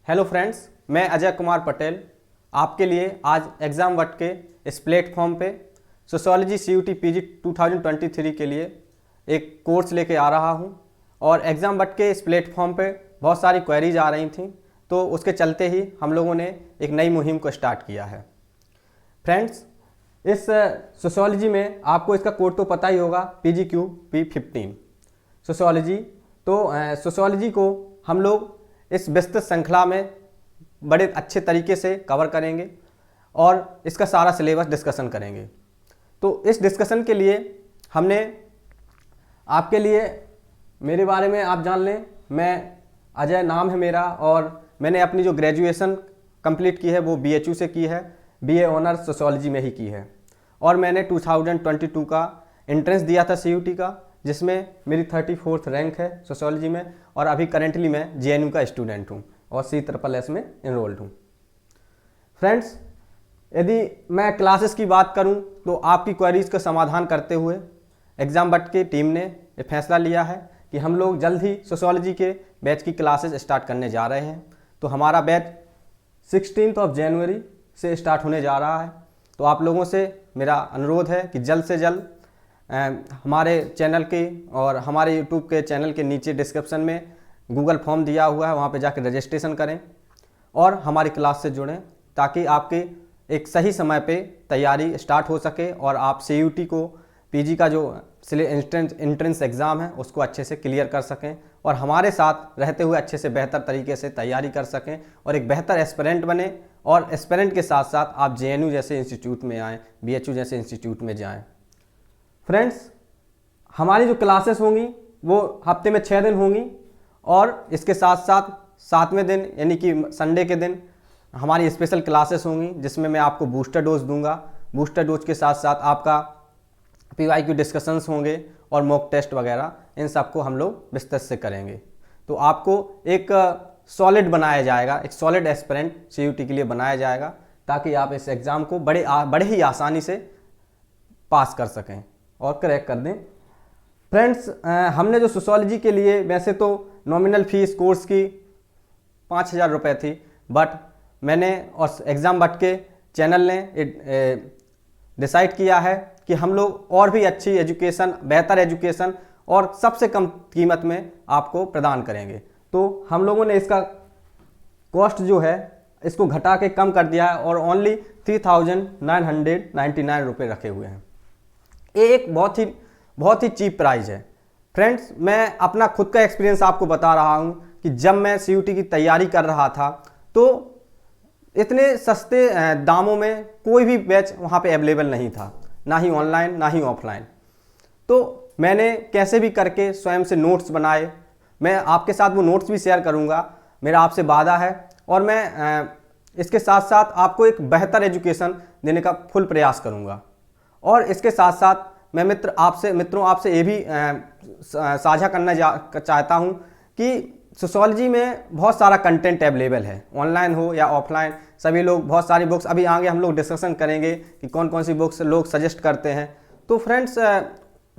Hello friends, मैं अजय कुमार पटेल आपके लिए आज एग्ज़ाम वट के इस प्लेटफॉर्म पे सोशियोलॉजी CUT PG 2023 के लिए एक कोर्स लेके आ रहा हूँ। और एग्ज़ाम वट के इस प्लेटफॉर्म पे बहुत सारी क्वेरीज आ रही थी, तो उसके चलते ही हम लोगों ने एक नई मुहिम को स्टार्ट किया है। फ्रेंड्स, इस सोशियोलॉजी में आपको इसका कोड तो पता ही होगा, PGQP15 सोशियोलॉजी। तो सोशियोलॉजी को हम लोग इस विस्तृत श्रृंखला में बड़े अच्छे तरीके से कवर करेंगे और इसका सारा सिलेबस डिस्कशन करेंगे। तो इस डिस्कशन के लिए हमने आपके लिए मेरे बारे में आप जान लें। मैं अजय नाम है मेरा और मैंने अपनी जो ग्रेजुएशन कंप्लीट की है वो BHU से की है, BA ऑनर्स सोशियोलॉजी में ही की है। और मैंने 2022 का एंट्रेंस दिया था CUT का, जिसमें मेरी 34th रैंक है सोशियोलॉजी में। और अभी करेंटली मैं JNU का स्टूडेंट हूँ और CSSS में इनरोल्ड हूँ। फ्रेंड्स, यदि मैं क्लासेस की बात करूँ तो आपकी क्वेरीज का समाधान करते हुए एग्ज़ाम वट की टीम ने ये फैसला लिया है कि हम लोग जल्द ही सोशियोलॉजी के बैच की क्लासेस स्टार्ट करने जा रहे हैं। तो हमारा बैच 16 जनवरी से स्टार्ट होने जा रहा है। तो आप लोगों से मेरा अनुरोध है कि जल्द से जल्द हमारे चैनल के और हमारे YouTube के चैनल के नीचे डिस्क्रिप्शन में गूगल फॉर्म दिया हुआ है, वहाँ पे जाकर रजिस्ट्रेशन करें और हमारी क्लास से जुड़ें, ताकि आपके एक सही समय पे तैयारी स्टार्ट हो सके और आप CUT को PG का जो एंट्रेंस एग्ज़ाम है उसको अच्छे से क्लियर कर सकें और हमारे साथ रहते हुए अच्छे से बेहतर तरीके से तैयारी कर सकें और एक बेहतर एस्पिरेंट बने। और एस्पिरेंट के साथ साथ आप JNU जैसे इंस्टीट्यूट में आएँ, BHU जैसे इंस्टीट्यूट में जाएँ। फ्रेंड्स, हमारी जो क्लासेस होंगी वो हफ्ते में 6 दिन होंगी और इसके साथ साथ 7वें दिन यानी कि संडे के दिन हमारी स्पेशल क्लासेस होंगी, जिसमें मैं आपको बूस्टर डोज दूंगा। बूस्टर डोज के साथ साथ आपका PYQ डिस्कशंस होंगे और मॉक टेस्ट वगैरह, इन सबको हम लोग विस्तृत से करेंगे। तो आपको एक सॉलिड बनाया जाएगा, एक सॉलिड एस्पिरेंट CUT के लिए बनाया जाएगा, ताकि आप इस एग्ज़ाम को बड़े ही आसानी से पास कर सकें और क्रैक कर दें। फ्रेंड्स, हमने जो सोशियोलॉजी के लिए वैसे तो नॉमिनल फीस कोर्स की 5,000 रुपये थी, बट मैंने और एग्ज़ाम वट के चैनल ने डिसाइड किया है कि हम लोग और भी अच्छी एजुकेशन, बेहतर एजुकेशन और सबसे कम कीमत में आपको प्रदान करेंगे। तो हम लोगों ने इसका कॉस्ट जो है इसको घटा के कम कर दिया है और ओनली 3,999 रुपये रखे हुए हैं। ये एक बहुत ही चीप प्राइस है। फ्रेंड्स, मैं अपना खुद का एक्सपीरियंस आपको बता रहा हूँ कि जब मैं CUT की तैयारी कर रहा था तो इतने सस्ते दामों में कोई भी बैच वहाँ पे अवेलेबल नहीं था, ना ही ऑनलाइन ना ही ऑफलाइन। तो मैंने कैसे भी करके स्वयं से नोट्स बनाए। मैं आपके साथ वो नोट्स भी शेयर करूँगा, मेरा आपसे वादा है। और मैं इसके साथ साथ आपको एक बेहतर एजुकेशन देने का फुल प्रयास करूँगा। और इसके साथ साथ मैं मित्रों आपसे ये भी साझा करना चाहता हूँ कि सोशियोलॉजी में बहुत सारा कंटेंट अवेलेबल है, ऑनलाइन हो या ऑफलाइन। सभी लोग बहुत सारी बुक्स, अभी आगे हम लोग डिस्कशन करेंगे कि कौन कौन सी बुक्स लोग सजेस्ट करते हैं। तो फ्रेंड्स,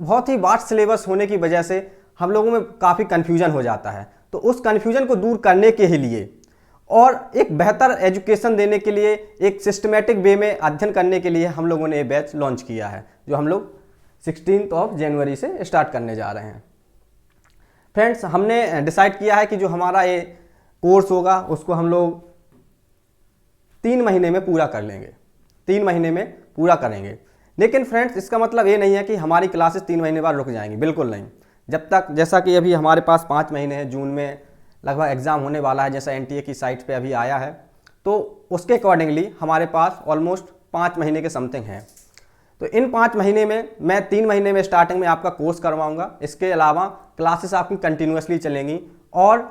बहुत ही वास्ट सिलेबस होने की वजह से हम लोगों में काफ़ी कन्फ्यूजन हो जाता है। तो उस कन्फ्यूजन को दूर करने के ही लिए और एक बेहतर एजुकेशन देने के लिए, एक सिस्टमेटिक वे में अध्ययन करने के लिए हम लोगों ने ये बैच लॉन्च किया है, जो हम लोग 16 जनवरी से स्टार्ट करने जा रहे हैं। फ्रेंड्स, हमने डिसाइड किया है कि जो हमारा ये कोर्स होगा उसको हम लोग 3 महीने में पूरा कर लेंगे, 3 महीने में पूरा करेंगे। लेकिन फ्रेंड्स, इसका मतलब ये नहीं है कि हमारी क्लासेस 3 महीने बाद रुक जाएंगी, बिल्कुल नहीं। जब तक, जैसा कि अभी हमारे पास 5 महीने हैं, जून में लगभग एग्ज़ाम होने वाला है, जैसा NTA की साइट पे अभी आया है, तो उसके अकॉर्डिंगली हमारे पास ऑलमोस्ट 5 महीने के समथिंग हैं। तो इन 5 महीने में मैं 3 महीने में स्टार्टिंग में आपका कोर्स करवाऊंगा। इसके अलावा क्लासेस आपकी कंटिन्यूसली चलेंगी और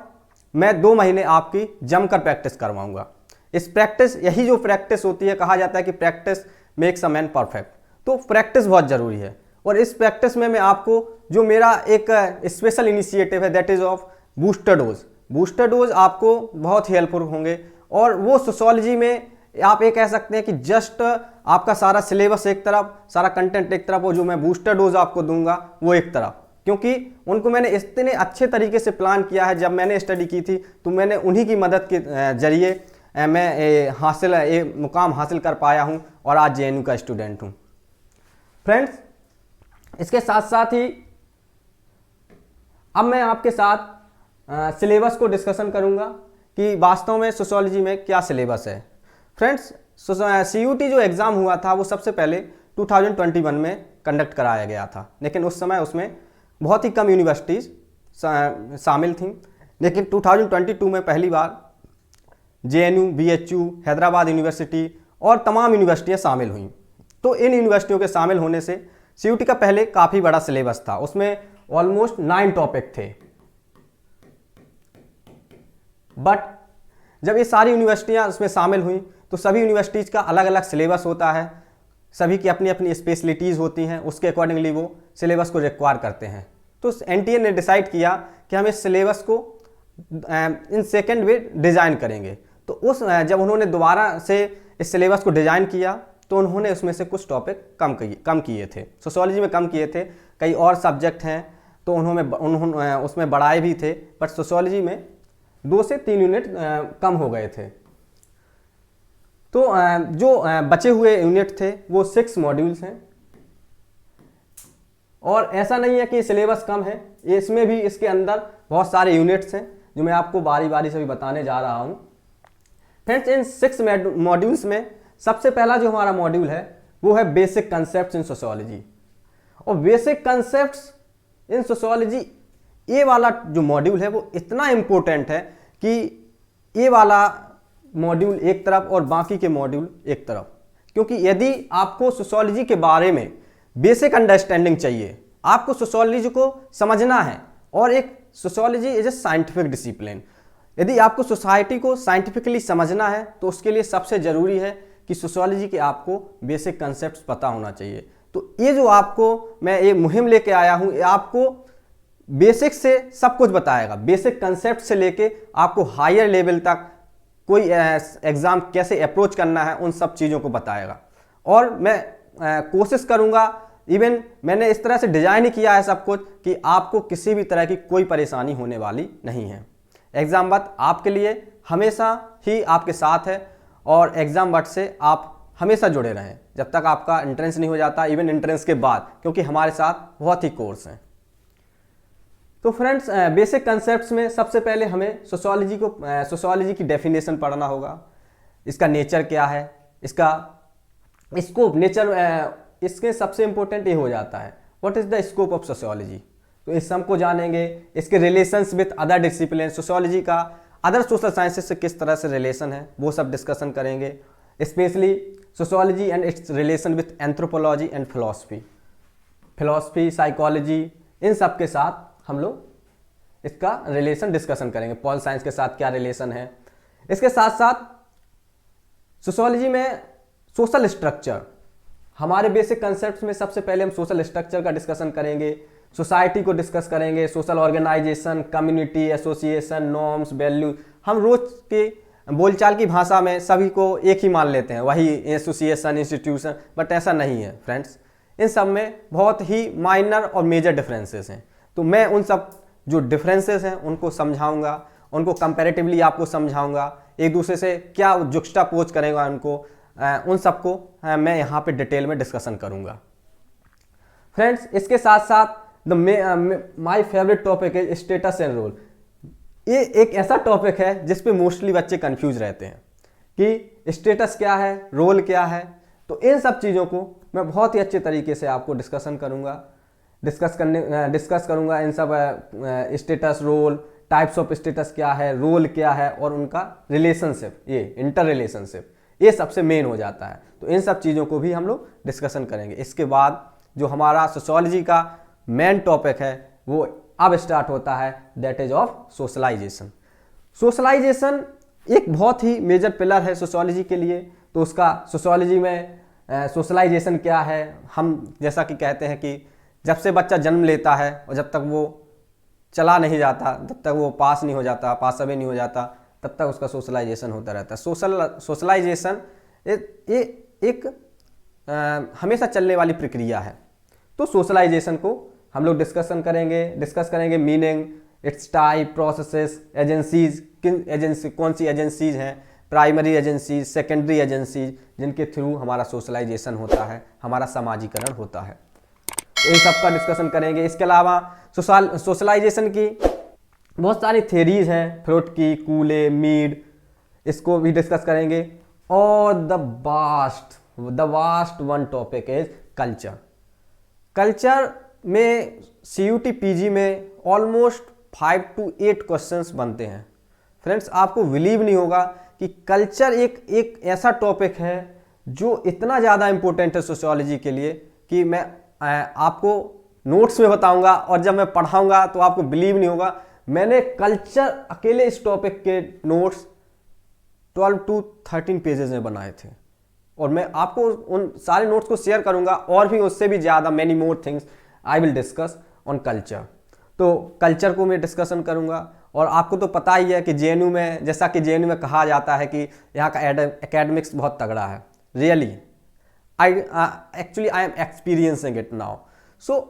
मैं 2 महीने आपकी जमकर प्रैक्टिस करवाऊंगा। यही जो प्रैक्टिस होती है, कहा जाता है कि practice makes a man perfect. तो प्रैक्टिस बहुत ज़रूरी है और इस प्रैक्टिस में मैं आपको, जो मेरा एक स्पेशल इनिशिएटिव है, that is of booster dose. Booster dose आपको बहुत हेल्पफुल होंगे और वो सोशियोलॉजी में आप ये कह सकते हैं कि जस्ट आपका सारा सिलेबस एक तरफ, सारा कंटेंट एक तरफ, और जो मैं बूस्टर डोज आपको दूंगा वो एक तरफ। क्योंकि उनको मैंने इतने अच्छे तरीके से प्लान किया है। जब मैंने स्टडी की थी तो मैंने उन्हीं की मदद के जरिए मैं मुकाम हासिल कर पाया हूं और आज जेएनयू का स्टूडेंट हूं। फ्रेंड्स, इसके साथ साथ ही अब मैं आपके साथ सिलेबस को डिस्कशन करूंगा कि वास्तव में सोशियोलॉजी में क्या सिलेबस है। फ्रेंड्स, सीयूटी जो एग्ज़ाम हुआ था वो सबसे पहले 2021 में कंडक्ट कराया गया था, लेकिन उस समय उसमें बहुत ही कम यूनिवर्सिटीज़ शामिल थीं। लेकिन 2022 में पहली बार जेएनयू, बीएचयू, हैदराबाद यूनिवर्सिटी और तमाम यूनिवर्सिटियां शामिल हुईं। तो इन यूनिवर्सिटियों के शामिल होने से सीयूटी का पहले काफ़ी बड़ा सिलेबस था, उसमें ऑलमोस्ट 9 टॉपिक थे। बट जब ये सारी यूनिवर्सिटियां उसमें शामिल हुई तो सभी यूनिवर्सिटीज़ का अलग अलग सिलेबस होता है, सभी की अपनी अपनी स्पेशलिटीज़ होती हैं, उसके अकॉर्डिंगली वो सिलेबस को रिक्वायर करते हैं। तो एनटीए ने डिसाइड किया कि हम इस सिलेबस को इन सेकेंड वे डिज़ाइन करेंगे। तो जब उन्होंने दोबारा से इस सिलेबस को डिज़ाइन किया तो उन्होंने उसमें से कुछ टॉपिक कम किए थे। सोशियोलॉजी में कम किए थे, कई और सब्जेक्ट हैं तो उन्होंने उसमें बढ़ाए भी थे, बट सोशियोलॉजी में 2 से 3 यूनिट कम हो गए थे। तो जो बचे हुए यूनिट थे वो 6 मॉड्यूल्स हैं। और ऐसा नहीं है कि सिलेबस कम है, इसमें भी इसके अंदर बहुत सारे यूनिट्स हैं जो मैं आपको बारी बारी से भी बताने जा रहा हूँ। फ्रेंड्स, इन 6 मॉड्यूल्स में सबसे पहला जो हमारा मॉड्यूल है वो है बेसिक कंसेप्ट्स इन सोशियोलॉजी। और बेसिक कंसेप्ट्स इन सोशियोलॉजी, ये वाला जो मॉड्यूल है वो इतना इम्पोर्टेंट है कि ये वाला मॉड्यूल एक तरफ और बाकी के मॉड्यूल एक तरफ, क्योंकि यदि आपको सोशियोलॉजी के बारे में बेसिक अंडरस्टैंडिंग चाहिए, आपको सोशियोलॉजी को समझना है, और एक sociology is a scientific discipline, यदि आपको सोसाइटी को साइंटिफिकली समझना है तो उसके लिए सबसे ज़रूरी है कि सोशियोलॉजी के आपको बेसिक कंसेप्ट पता होना चाहिए। तो ये जो आपको मैं ये मुहिम लेके आया हूँ, ये आपको बेसिक से सब कुछ बताएगा, बेसिक कंसेप्ट से लेके आपको हायर लेवल तक कोई एग्ज़ाम कैसे अप्रोच करना है उन सब चीज़ों को बताएगा। और मैं कोशिश करूँगा, इवन मैंने इस तरह से डिज़ाइन ही किया है सब कुछ कि आपको किसी भी तरह की कोई परेशानी होने वाली नहीं है। एग्ज़ाम वक्त आपके लिए हमेशा ही आपके साथ है और एग्ज़ाम वक्त से आप हमेशा जुड़े रहें जब तक आपका एंट्रेंस नहीं हो जाता, इवन एंट्रेंस के बाद, क्योंकि हमारे साथ बहुत ही कोर्स हैं। तो फ्रेंड्स, बेसिक कंसेप्ट्स में सबसे पहले हमें सोशियोलॉजी की डेफिनेशन पढ़ना होगा। इसका नेचर क्या है, इसका स्कोप, इसके सबसे इंपॉर्टेंट ये हो जाता है what is the scope of sociology. तो इस सब को जानेंगे, इसके relations with other discipline, sociology का अदर सोशल साइंसेस से किस तरह से रिलेशन है वो सब डिस्कशन करेंगे, specially sociology and its relation with anthropology and philosophy, psychology, इन सब के साथ हम लोग इसका रिलेशन डिस्कशन करेंगे। पॉल साइंस के साथ क्या रिलेशन है। इसके साथ साथ सोशियोलॉजी में सोशल स्ट्रक्चर, हमारे बेसिक कंसेप्ट्स में सबसे पहले हम सोशल स्ट्रक्चर का डिस्कशन करेंगे, सोसाइटी को डिस्कस करेंगे, social organisation, community, association, norms, value. हम रोज के बोलचाल की भाषा में सभी को एक ही मान लेते हैं, वही एसोसिएशन, इंस्टीट्यूशन, बट ऐसा नहीं है फ्रेंड्स। इन सब में बहुत ही माइनर और मेजर डिफरेंसेस हैं। तो मैं उन सब जो डिफरेंसेस हैं उनको समझाऊंगा, उनको कंपैरेटिवली आपको समझाऊंगा, एक दूसरे से क्या जुक्स्टापोज करेगा उनको, उन सबको मैं यहाँ पे डिटेल में डिस्कशन करूँगा। फ्रेंड्स, इसके साथ साथ माई फेवरेट टॉपिक है स्टेटस एंड रोल। ये एक ऐसा टॉपिक है जिस पे मोस्टली बच्चे कंफ्यूज रहते हैं कि स्टेटस क्या है, रोल क्या है। तो इन सब चीज़ों को मैं बहुत ही अच्छे तरीके से आपको डिस्कस करूँगा इन सब status, role, types of status क्या है, रोल क्या है, और उनका रिलेशनशिप, ये इंटर रिलेशनशिप, ये सबसे मेन हो जाता है। तो इन सब चीज़ों को भी हम लोग डिस्कशन करेंगे। इसके बाद जो हमारा सोशियोलॉजी का मेन टॉपिक है वो अब स्टार्ट होता है, that is of socialisation. Socialisation एक बहुत ही मेजर पिलर है सोशियोलॉजी के लिए। तो उसका सोशियोलॉजी में सोशलाइजेशन क्या है, हम जैसा कि कहते हैं कि जब से बच्चा जन्म लेता है और जब तक वो चला नहीं जाता, तब तक वो पास नहीं हो जाता, पास अवे नहीं हो जाता, तब तक उसका सोशलाइजेशन होता रहता है। सोशलाइजेशन ये एक हमेशा चलने वाली प्रक्रिया है। तो सोशलाइजेशन को हम लोग डिस्कस करेंगे meaning, it's type, processes, agencies, किन एजेंसी, कौन सी एजेंसीज हैं, प्राइमरी एजेंसीज, सेकेंडरी एजेंसीज, जिनके थ्रू हमारा सोशलाइजेशन होता है, हमारा समाजीकरण होता है। तो इन सब का डिस्कशन करेंगे। इसके अलावा सोशलाइजेशन की बहुत सारी थेरीज हैं, फ्रोट की, कूले, मीड, इसको भी डिस्कस करेंगे। और the vast one topic is culture. Culture में CUT PG में ऑलमोस्ट 5 to 8 क्वेश्चंस बनते हैं। फ्रेंड्स, आपको बिलीव नहीं होगा कि कल्चर एक ऐसा टॉपिक है जो इतना ज़्यादा इंपॉर्टेंट है सोशियोलॉजी के लिए कि मैं आपको नोट्स में बताऊंगा और जब मैं पढ़ाऊंगा तो आपको बिलीव नहीं होगा। मैंने कल्चर अकेले इस टॉपिक के नोट्स 12 to 13 पेजेस में बनाए थे और मैं आपको उन सारे नोट्स को शेयर करूंगा और भी उससे भी ज़्यादा many more things I will discuss on culture. तो कल्चर को मैं डिस्कशन करूंगा। और आपको तो पता ही है कि JNU में, जैसा कि JNU में कहा जाता है कि यहाँ का एकेडमिक्स बहुत तगड़ा है। Really I am experiencing it now. So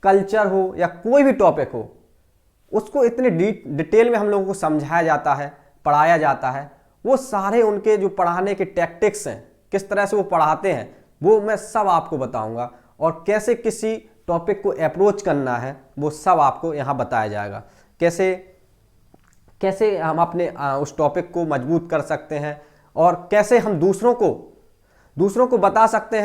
culture हो या कोई भी टॉपिक हो, उसको इतने डिटेल में हम लोगों को समझाया जाता है, पढ़ाया जाता है। वो सारे उनके जो पढ़ाने के टैक्टिक्स हैं, किस तरह से वो पढ़ाते हैं, वो मैं सब आपको बताऊंगा। और कैसे किसी टॉपिक को अप्रोच करना है वो सब आपको यहाँ बताया जाएगा। कैसे हम अपने उस टॉपिक को मजबूत कर सकते हैं और कैसे हम दूसरों को बता सकते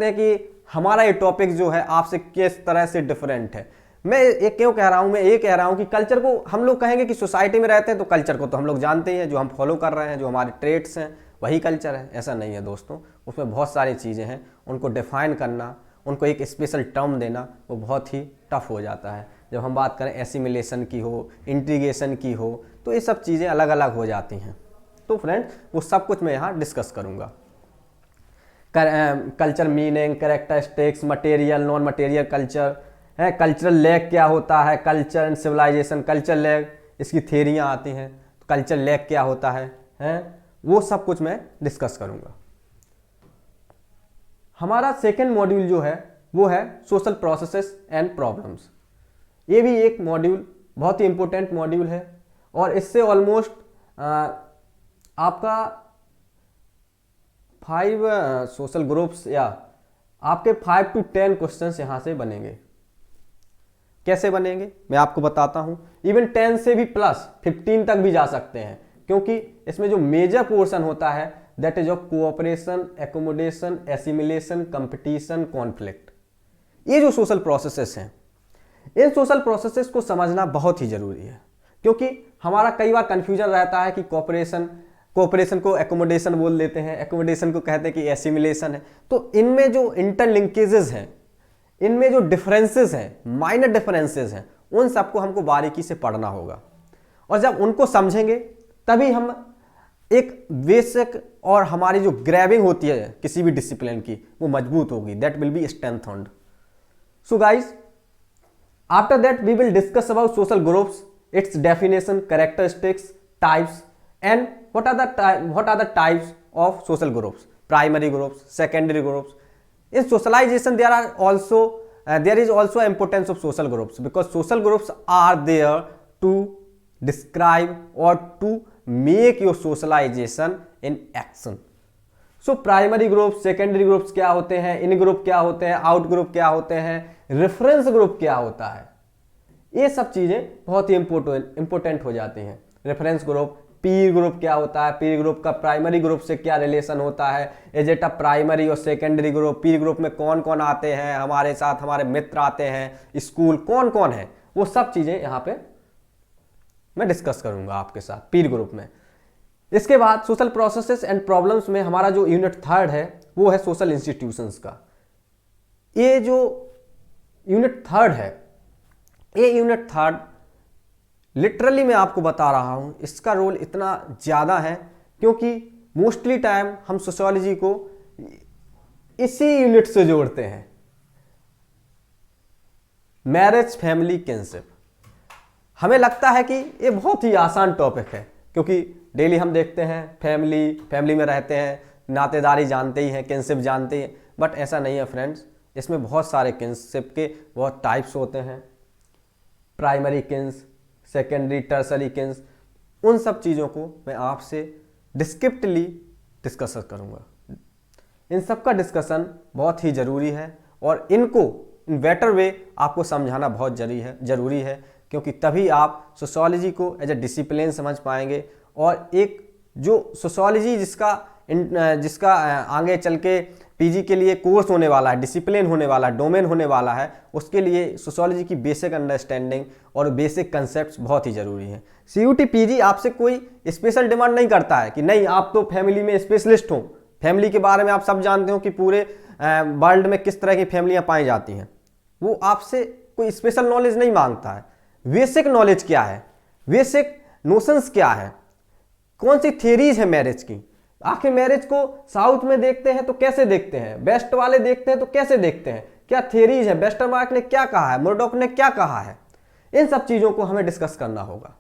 हैं कि हमारा ये टॉपिक जो है आपसे किस तरह से डिफरेंट है। मैं ये कह रहा हूँ कि कल्चर को हम लोग कहेंगे कि सोसाइटी में रहते हैं तो कल्चर को तो हम लोग जानते ही हैं, जो हम फॉलो कर रहे हैं, जो हमारे ट्रेड्स हैं वही कल्चर है। ऐसा नहीं है दोस्तों, उसमें बहुत सारी चीज़ें हैं, उनको डिफाइन करना, उनको एक स्पेशल टर्म देना वो बहुत ही टफ हो जाता है। जब हम बात करें एसिमिलेशन की हो, इंटीग्रेशन की हो, तो ये सब चीज़ें अलग अलग हो जाती हैं। तो फ्रेंड्स, वो सब कुछ मैं यहाँ डिस्कस करूँगा। Culture meaning, characteristics, material, non material culture है, कल्चरल लैग क्या होता है, culture and civilisation, culture lag, इसकी थेरियाँ आती हैं। तो कल्चर लैग क्या होता है वो सब कुछ मैं डिस्कस करूँगा। हमारा सेकेंड मॉड्यूल जो है वो है सोशल प्रोसेसेस एंड प्रॉब्लम्स। ये भी एक मॉड्यूल बहुत ही इंपॉर्टेंट मॉड्यूल है और इससे ऑलमोस्ट आपका 5 सोशल ग्रुप्स या आपके 5 to 10 क्वेश्चंस यहाँ से बनेंगे। कैसे बनेंगे मैं आपको बताता हूँ। इवन 10 से भी प्लस 15 तक भी जा सकते हैं, क्योंकि इसमें जो मेजर पोर्शन होता है that is of cooperation, accommodation, assimilation, competition, conflict. ये जो सोशल प्रोसेसेस हैं, इन सोशल प्रोसेसेस को समझना बहुत ही जरूरी है, क्योंकि हमारा कई बार कंफ्यूजन रहता है कि कोऑपरेशन को एकोमोडेशन बोल देते हैं, एकोमोडेशन को कहते हैं कि एसिमिलेशन है। तो इनमें जो इंटरलिंकेजेस हैं, इनमें जो डिफरेंसेस हैं, माइनर डिफरेंसेस हैं, उन सबको हमको बारीकी से पढ़ना होगा। और जब उनको समझेंगे तभी हम एक बेसिक और हमारी जो ग्रैबिंग होती है किसी भी डिसिप्लिन की वो मजबूत होगी। That will be strengthened. So guys, after that we will discuss about social groups, its definition, characteristics, types and what are the types of social groups, primary groups, secondary groups. In socialization there is also importance of social groups, because social groups are there to describe or to make your socialization in action. So primary groups, secondary groups क्या होते हैं, इन group क्या होते हैं, out group क्या होते हैं, reference group क्या होता है, ये सब चीजें बहुत ही इंपॉर्टेंट हो जाती हैं। रेफरेंस ग्रुप, पीर ग्रुप क्या होता है, पीर ग्रुप का प्राइमरी ग्रुप से क्या रिलेशन होता है, इज इट अ प्राइमरी और सेकेंडरी ग्रुप, पीर ग्रुप में कौन कौन आते हैं हमारे साथ, हमारे मित्र आते हैं, स्कूल कौन कौन है, वो सब चीजें यहाँ पे मैं डिस्कस करूंगा आपके साथ पीर ग्रुप में। इसके बाद सोशल प्रोसेसेस एंड प्रॉब्लम्स में हमारा जो यूनिट 3 है वो है सोशल इंस्टीट्यूशंस का। ये जो यूनिट 3 है, ये यूनिट 3 लिटरली मैं आपको बता रहा हूं, इसका रोल इतना ज़्यादा है क्योंकि मोस्टली टाइम हम सोशियोलॉजी को इसी यूनिट से जोड़ते हैं, मैरिज, फैमिली, किनशिप। हमें लगता है कि ये बहुत ही आसान टॉपिक है क्योंकि डेली हम देखते हैं फैमिली में रहते हैं, नातेदारी जानते ही हैं, किनशिप जानते हैं, बट ऐसा नहीं है फ्रेंड्स। इसमें बहुत सारे किन्सशिप के बहुत टाइप्स होते हैं, primary Keynes, secondary, tertiary Keynes, उन सब चीज़ों को मैं आपसे डिस्क्रिप्टिवली डिस्कस करूँगा। इन सब का डिस्कशन बहुत ही ज़रूरी है और इनको इन बेटर वे आपको समझाना बहुत ज़रूरी है क्योंकि तभी आप सोशियोलॉजी को एज ए डिसिप्लिन समझ पाएंगे और एक जो सोशियोलॉजी जिसका आगे चल के पीजी के लिए कोर्स होने वाला है, डिसिप्लिन होने वाला है, डोमेन होने वाला है, उसके लिए सोशियोलॉजी की बेसिक अंडरस्टैंडिंग और बेसिक कंसेप्ट्स बहुत ही ज़रूरी हैं। सीयूटी पीजी आपसे कोई स्पेशल डिमांड नहीं करता है कि नहीं आप तो फैमिली में स्पेशलिस्ट हो, फैमिली के बारे में आप सब जानते हो कि पूरे वर्ल्ड में किस तरह की फैमिलियाँ पाई जाती हैं। वो आपसे कोई स्पेशल नॉलेज नहीं मांगता है। बेसिक नॉलेज क्या है, बेसिक नोशंस क्या है, कौन सी थ्योरीज है मैरिज की। आखिर मैरिज को साउथ में देखते हैं तो कैसे देखते हैं, वेस्ट वाले देखते हैं तो कैसे देखते हैं, क्या थ्योरीज है, वेस्टरमार्क ने क्या कहा है, मुरडॉक ने क्या कहा है, इन सब चीज़ों को हमें डिस्कस करना होगा।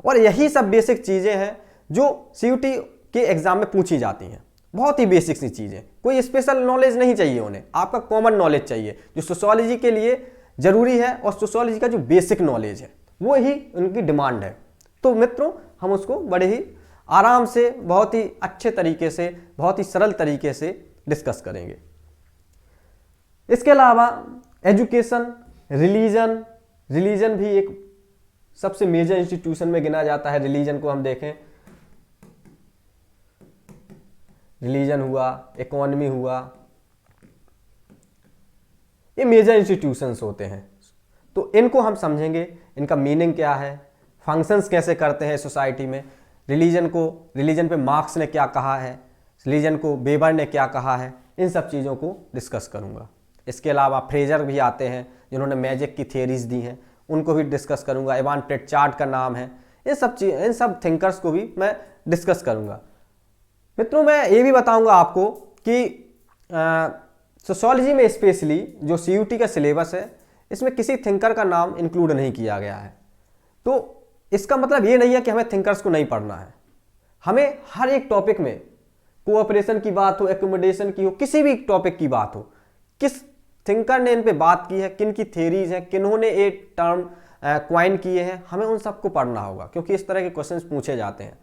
और यही सब बेसिक चीज़ें हैं जो सीयूटी के एग्जाम में पूछी जाती हैं, बहुत ही बेसिक सी चीज़ें। कोई स्पेशल नॉलेज नहीं चाहिए उन्हें, आपका कॉमन नॉलेज चाहिए जो सोशियोलॉजी के लिए ज़रूरी है और सोशियोलॉजी का जो बेसिक नॉलेज है वो ही उनकी डिमांड है। तो मित्रों, हम उसको बड़े ही आराम से, बहुत ही अच्छे तरीके से, बहुत ही सरल तरीके से डिस्कस करेंगे। इसके अलावा एजुकेशन, रिलीजन भी एक सबसे मेजर इंस्टीट्यूशन में गिना जाता है। रिलीजन को हम देखें, रिलीजन हुआ, इकोनॉमी हुआ, ये मेजर इंस्टीट्यूशंस होते हैं। तो इनको हम समझेंगे, इनका मीनिंग क्या है, फंक्शंस कैसे करते हैं सोसाइटी में, रिलीजन पे मार्क्स ने क्या कहा है, रिलीजन को वेबर ने क्या कहा है, इन सब चीज़ों को डिस्कस करूंगा। इसके अलावा फ्रेजर भी आते हैं जिन्होंने मैजिक की थियरीज दी हैं, उनको भी डिस्कस करूंगा। इवान प्रिटचार्ड का नाम है, इन सब थिंकर्स को भी मैं डिस्कस करूंगा। मित्रों, मैं ये भी बताऊंगा आपको कि सोशियोलॉजी में स्पेशली जो सीयूटी का सिलेबस है, इसमें किसी थिंकर का नाम इंक्लूड नहीं किया गया है। तो इसका मतलब ये नहीं है कि हमें थिंकर्स को नहीं पढ़ना है। हमें हर एक टॉपिक में, कोऑपरेशन की बात हो, एकोमोडेशन की हो, किसी भी टॉपिक की बात हो, किस थिंकर ने इन पे बात की है, किन की थ्योरीज हैं, किन्होंने ये टर्म क्वाइन किए हैं, हमें उन सबको पढ़ना होगा क्योंकि इस तरह के क्वेश्चंस पूछे जाते हैं।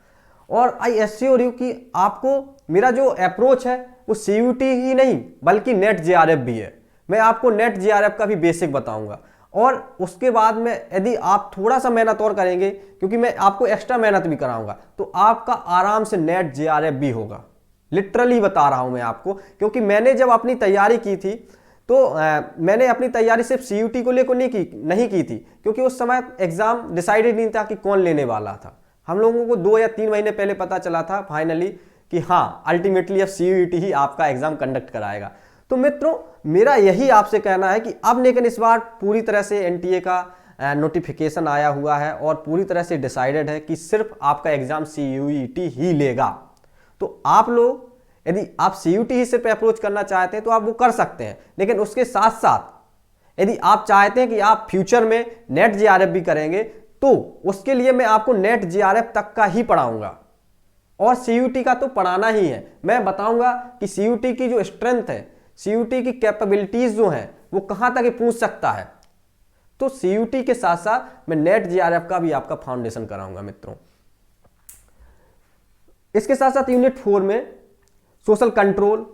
और आई एश्योर यू कि आपको मेरा जो अप्रोच है वो सीयूटी ही नहीं बल्कि नेट जेआरएफ भी है। मैं आपको नेट जेआरएफ का भी बेसिक बताऊंगा और उसके बाद में यदि आप थोड़ा सा मेहनत और करेंगे, क्योंकि मैं आपको एक्स्ट्रा मेहनत भी कराऊंगा, तो आपका आराम से नेट जेआरएफ भी होगा। लिटरली बता रहा हूं मैं आपको, क्योंकि मैंने जब अपनी तैयारी की थी तो मैंने अपनी तैयारी सिर्फ सीयूटी को लेकर नहीं की थी, क्योंकि उस समय एग्जाम डिसाइडेड नहीं था कि कौन लेने वाला था। हम लोगों को 2 या 3 महीने पहले पता चला था फाइनली कि हाँ, अल्टीमेटली अब सीयूटी ही आपका एग्जाम कंडक्ट कराएगा। तो मित्रों, मेरा यही आपसे कहना है कि अब लेकिन इस बार पूरी तरह से एनटीए का नोटिफिकेशन आया हुआ है और पूरी तरह से डिसाइडेड है कि सिर्फ आपका एग्जाम सीयूटी ही लेगा। तो आप लोग यदि आप सीयूटी ही सिर्फ अप्रोच करना चाहते हैं तो आप वो कर सकते हैं, लेकिन उसके साथ साथ यदि आप चाहते हैं कि आप फ्यूचर में नेट जेआरएफ भी करेंगे तो उसके लिए मैं आपको नेट जेआरएफ तक का ही पढ़ाऊंगा और सीयूटी का तो पढ़ाना ही है। मैं बताऊंगा कि सीयूटी की जो स्ट्रेंथ है, सीयूटी की कैपेबिलिटीज जो हैं वो कहां तक पूछ सकता है। तो सीयूटी के साथ साथ मैं नेट जेआरएफ का भी आपका फाउंडेशन कराऊंगा मित्रों। इसके साथ साथ यूनिट 4 में सोशल कंट्रोल,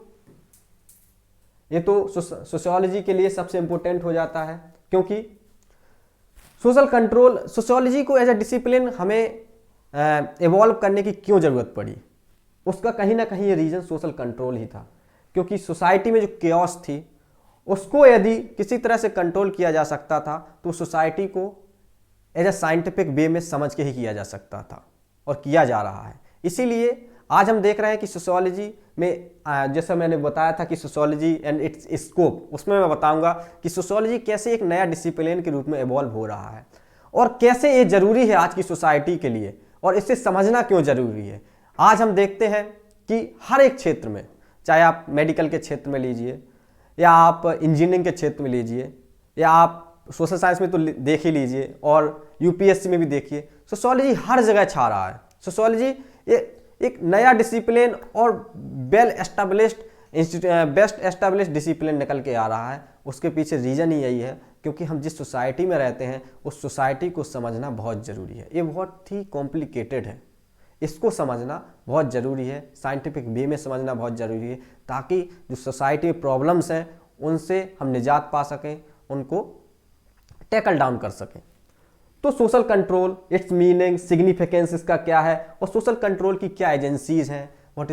ये तो सोशियोलॉजी के लिए सबसे इंपॉर्टेंट हो जाता है, क्योंकि सोशल कंट्रोल, सोशियोलॉजी को एज ए डिसिप्लिन हमें इवॉल्व करने की क्यों जरूरत पड़ी, उसका कहीं ना कहीं ये रीजन सोशल कंट्रोल ही था। क्योंकि सोसाइटी में जो केओस थी उसको यदि किसी तरह से कंट्रोल किया जा सकता था तो सोसाइटी को एज ए साइंटिफिक वे में समझ के ही किया जा सकता था और किया जा रहा है। इसीलिए आज हम देख रहे हैं कि सोशियोलॉजी में, जैसा मैंने बताया था कि सोशियोलॉजी एंड इट्स स्कोप, उसमें मैं बताऊंगा कि सोशियोलॉजी कैसे एक नया डिसिप्लिन के रूप में इवॉल्व हो रहा है और कैसे ये जरूरी है आज की सोसाइटी के लिए और इसे समझना क्यों जरूरी है। आज हम देखते हैं कि हर एक क्षेत्र में, चाहे आप मेडिकल के क्षेत्र में लीजिए या आप इंजीनियरिंग के क्षेत्र में लीजिए या आप सोशल साइंस में तो देख ही लीजिए और यूपीएससी में भी देखिए, सोशियोलॉजी हर जगह छा रहा है। सोशियोलॉजी एक नया डिसिप्लिन और well established best establish discipline निकल के आ रहा है, उसके पीछे रीज़न ही यही है क्योंकि हम जिस सोसाइटी में रहते हैं उस सोसाइटी को समझना बहुत ज़रूरी है। ये बहुत ही कॉम्प्लिकेटेड है, इसको समझना बहुत ज़रूरी है, साइंटिफिक वे में समझना बहुत ज़रूरी है ताकि जो सोसाइटी में प्रॉब्लम्स हैं उनसे हम निजात पा सकें, उनको टैकल डाउन कर सकें। तो social control, it's meaning, significance इसका क्या है और सोशल कंट्रोल की क्या एजेंसीज हैं, what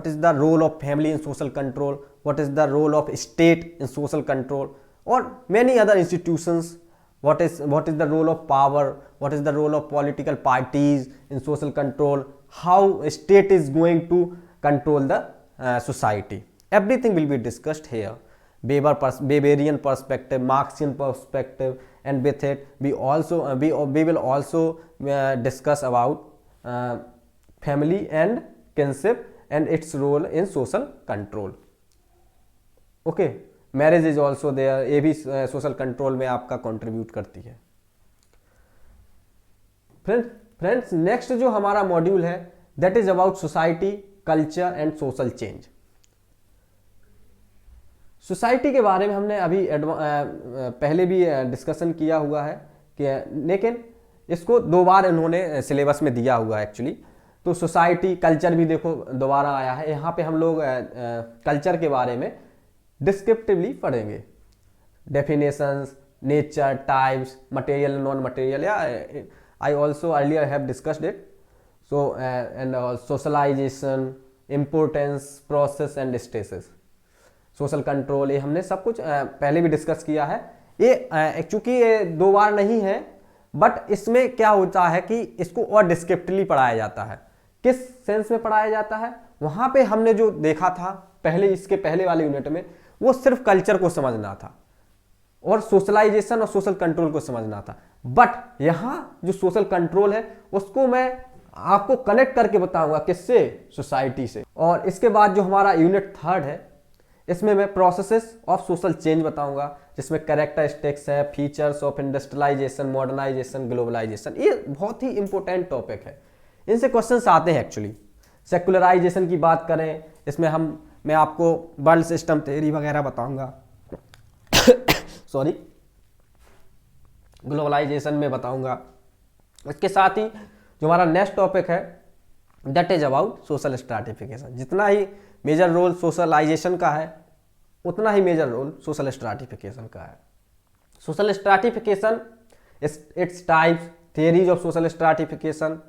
is the role of family in social control, what is the role of state in social control और many other institutions, what is the role of power, what is the role of political parties in social control, how state is going to control the society. Everything will be discussed here. Weberian perspective, Marxian perspective, and with it we will also discuss about family and kinship and its role in social control. Okay, marriage is also there, ये भी social control में आपका contribute करती है। Friends next जो हमारा module है that is about society, culture and social change. Society के बारे में हमने अभी पहले भी डिस्कशन किया हुआ है कि लेकिन इसको 2 बार इन्होंने सिलेबस में दिया हुआ है एक्चुअली। तो सोसाइटी, कल्चर भी देखो दोबारा आया है। यहाँ पे हम लोग कल्चर के बारे में डिस्क्रिप्टिवली पढ़ेंगे, definitions, nature, types, material, non material, या I also earlier have discussed it. So and socialization, importance, process and status, social control, ये हमने सब कुछ पहले भी डिस्कस किया है। ये चूंकि ये 2 बार नहीं है बट इसमें क्या होता है कि इसको और डिस्क्रिप्टिवली पढ़ाया जाता है। किस सेंस में पढ़ाया जाता है? वहाँ पे हमने जो देखा था पहले, इसके पहले वाले यूनिट में, वो सिर्फ कल्चर को समझना था और सोशलाइजेशन और सोशल कंट्रोल को समझना था। बट यहाँ जो सोशल कंट्रोल है उसको मैं आपको कनेक्ट करके बताऊंगा, किससे? सोसाइटी से। और इसके बाद जो हमारा यूनिट 3 है इसमें मैं प्रोसेसेस ऑफ सोशल चेंज बताऊंगा, जिसमें कैरेक्टरिस्टिक्स है, features of industrialisation, modernisation, globalisation. ये बहुत ही इंपॉर्टेंट टॉपिक है, इनसे क्वेश्चंस आते हैं एक्चुअली। सेकुलराइजेशन की बात करें, इसमें मैं आपको वर्ल्ड सिस्टम थ्योरी वगैरह बताऊंगा सॉरी, ग्लोबलाइजेशन में बताऊंगा। इसके साथ ही जो हमारा नेक्स्ट टॉपिक है that is about social stratification. जितना ही मेजर रोल सोशलाइजेशन का है उतना ही मेजर रोल सोशल स्ट्रैटिफिकेशन का है। Social stratification, its types, theories of social stratification,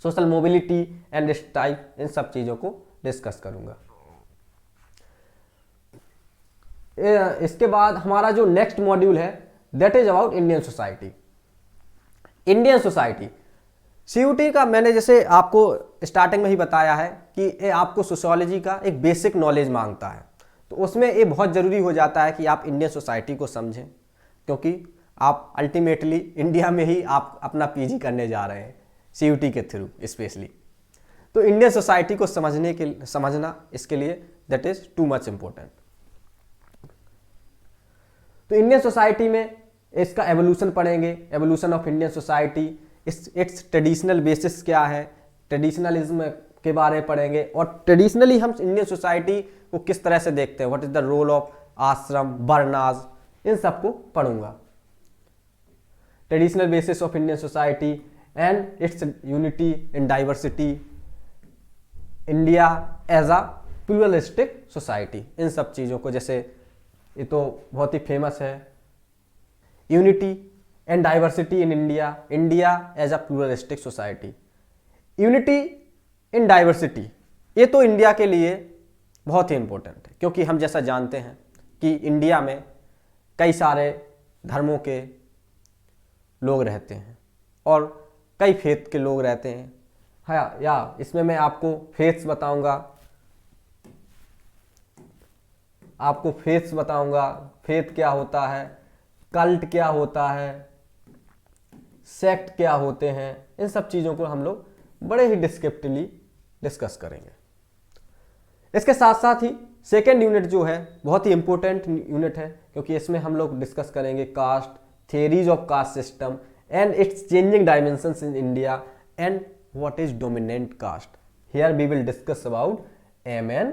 social mobility and its type, इन सब चीज़ों को डिस्कस करूंगा। इसके बाद हमारा जो नेक्स्ट मॉड्यूल है that is about Indian society. Indian society CUT का मैंने जैसे आपको स्टार्टिंग में ही बताया है कि ये आपको सोशियोलॉजी का एक बेसिक नॉलेज मांगता है, तो उसमें ये बहुत ज़रूरी हो जाता है कि आप इंडियन सोसाइटी को समझें, क्योंकि आप अल्टीमेटली इंडिया में ही आप अपना पीजी करने जा रहे हैं सीयूटी के थ्रू स्पेशली। तो इंडियन सोसाइटी को समझना इसके लिए that is too much important. तो इंडियन सोसाइटी में इसका एवोल्यूशन पढ़ेंगे, evolution of Indian society, it's traditional basis क्या है, ट्रेडिशनलिज्म के बारे में पढ़ेंगे और ट्रेडिशनली हम इंडियन सोसाइटी को किस तरह से देखते हैं, what is the role of ashram, varnas, इन सबको पढ़ूंगा। Traditional basis of Indian society and its unity in diversity, India as a pluralistic society, इन सब चीज़ों को, जैसे ये तो बहुत ही फेमस है, unity and diversity in India, India as a pluralistic society. Unity in diversity ये तो इंडिया के लिए बहुत ही इंपॉर्टेंट है, क्योंकि हम जैसा जानते हैं कि इंडिया में कई सारे धर्मों के लोग रहते हैं और कई फेथ के लोग रहते हैं। हाँ, या इसमें मैं आपको फेथ्स बताऊंगा, फेथ क्या होता है, कल्ट क्या होता है, सेक्ट क्या होते हैं, इन सब चीज़ों को हम लोग बड़े ही डिस्क्रिप्टिवली डिस्कस करेंगे। इसके साथ साथ ही सेकेंड यूनिट जो है बहुत ही इंपॉर्टेंट यूनिट है, क्योंकि इसमें हम लोग डिस्कस करेंगे caste, theories of caste system and its changing dimensions in India and what is dominant caste. Here we will discuss about MN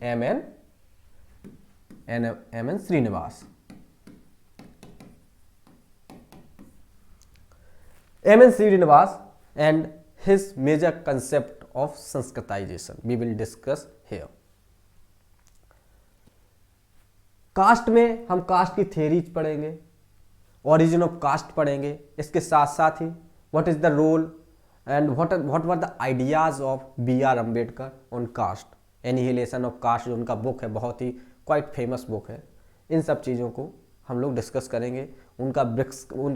M N Srinivas. M.N. Srinivas and his major concept of Sanskritization we will discuss here. Caste में हम cast की theories पढ़ेंगे, origin of cast पढ़ेंगे, इसके साथ साथ ही what is the role and what were the ideas of B.R. Ambedkar on caste, annihilation of caste, जो उनका बुक है, बहुत ही क्वाइट फेमस बुक है। इन सब चीज़ों को हम लोग डिस्कस करेंगे। उनका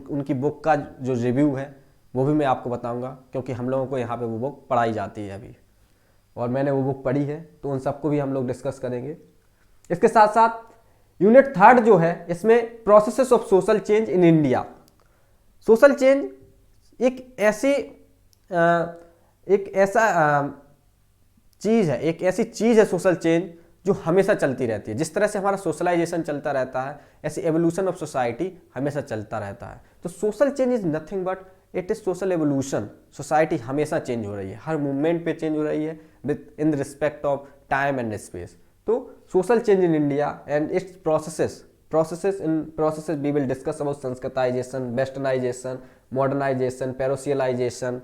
उनकी बुक का जो रिव्यू है वो भी मैं आपको बताऊंगा, क्योंकि हम लोगों को यहाँ पे वो बुक पढ़ाई जाती है अभी, और मैंने वो बुक पढ़ी है, तो उन सबको भी हम लोग डिस्कस करेंगे। इसके साथ साथ यूनिट 3 जो है, इसमें processes of social change in India. Social change एक ऐसी चीज़ है सोशल चेंज जो हमेशा चलती रहती है। जिस तरह से हमारा सोशलाइजेशन चलता रहता है, ऐसे एवोल्यूशन ऑफ सोसाइटी हमेशा चलता रहता है। तो social change is nothing but it is social evolution. Society हमेशा चेंज हो रही है, हर मूवमेंट पे चेंज हो रही है within respect of time and space. तो social change in India and its processes we will discuss about Sanskritization, westernization, modernization, parochialization,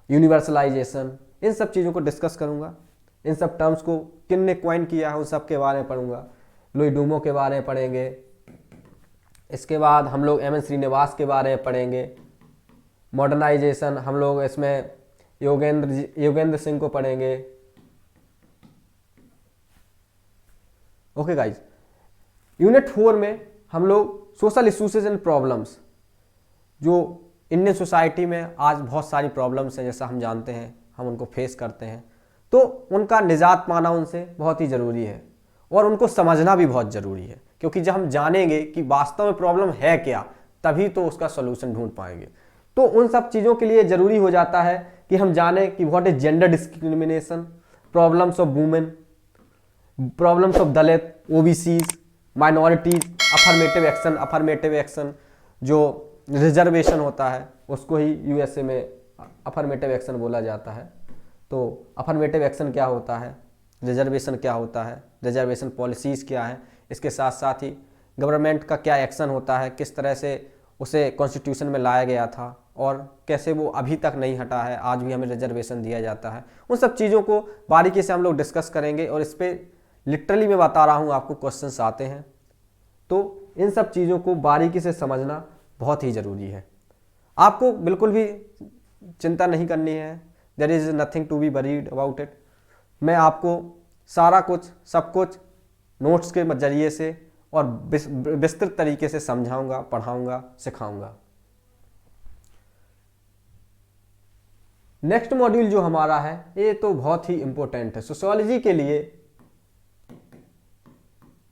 universalization. इन सब चीज़ों को डिस्कस करूँगा। इन सब टर्म्स को किन ने क्वाइन किया है उन सब के बारे में पढ़ूंगा। लुई डूमो के बारे में पढ़ेंगे। इसके बाद हम लोग M.N. श्रीनिवास के बारे में पढ़ेंगे। मॉडर्नाइजेशन हम लोग इसमें योगेंद्र सिंह को पढ़ेंगे। ओके गाइज, यूनिट 4 में हम लोग सोशल इश्यूज एंड प्रॉब्लम्स, जो इंडियन सोसाइटी में आज बहुत सारी प्रॉब्लम्स हैं, जैसा हम जानते हैं, हम उनको फेस करते हैं, तो उनका निजात पाना उनसे बहुत ही ज़रूरी है, और उनको समझना भी बहुत ज़रूरी है, क्योंकि जब हम जानेंगे कि वास्तव में प्रॉब्लम है क्या, तभी तो उसका सॉल्यूशन ढूंढ पाएंगे। तो उन सब चीज़ों के लिए ज़रूरी हो जाता है कि हम जानें कि what is gender discrimination, problems of women, problems of Dalit, OBCs, minorities, affirmative action जो रिजर्वेशन होता है उसको ही यूएसए में अफर्मेटिव एक्शन बोला जाता है। तो अफर्मेटिव एक्शन क्या होता है, रिजर्वेशन क्या होता है, रिजर्वेशन पॉलिसीज़ क्या है, इसके साथ साथ ही गवर्नमेंट का क्या एक्शन होता है, किस तरह से उसे कॉन्स्टिट्यूशन में लाया गया था और कैसे वो अभी तक नहीं हटा है, आज भी हमें रिजर्वेशन दिया जाता है। उन सब चीज़ों को बारीकी से हम लोग डिस्कस करेंगे, और इस पर लिटरली मैं बता रहा हूँ, आपको क्वेश्चंस आते हैं, तो इन सब चीज़ों को बारीकी से समझना बहुत ही ज़रूरी है। आपको बिल्कुल भी चिंता नहीं करनी है, there is nothing to be worried about it. मैं आपको सारा कुछ, सब कुछ नोट्स के जरिए से और विस्तृत तरीके से समझाऊंगा, पढ़ाऊंगा, सिखाऊंगा। नेक्स्ट मॉड्यूल जो हमारा है, ये तो बहुत ही इंपॉर्टेंट है सोशियोलॉजी के लिए।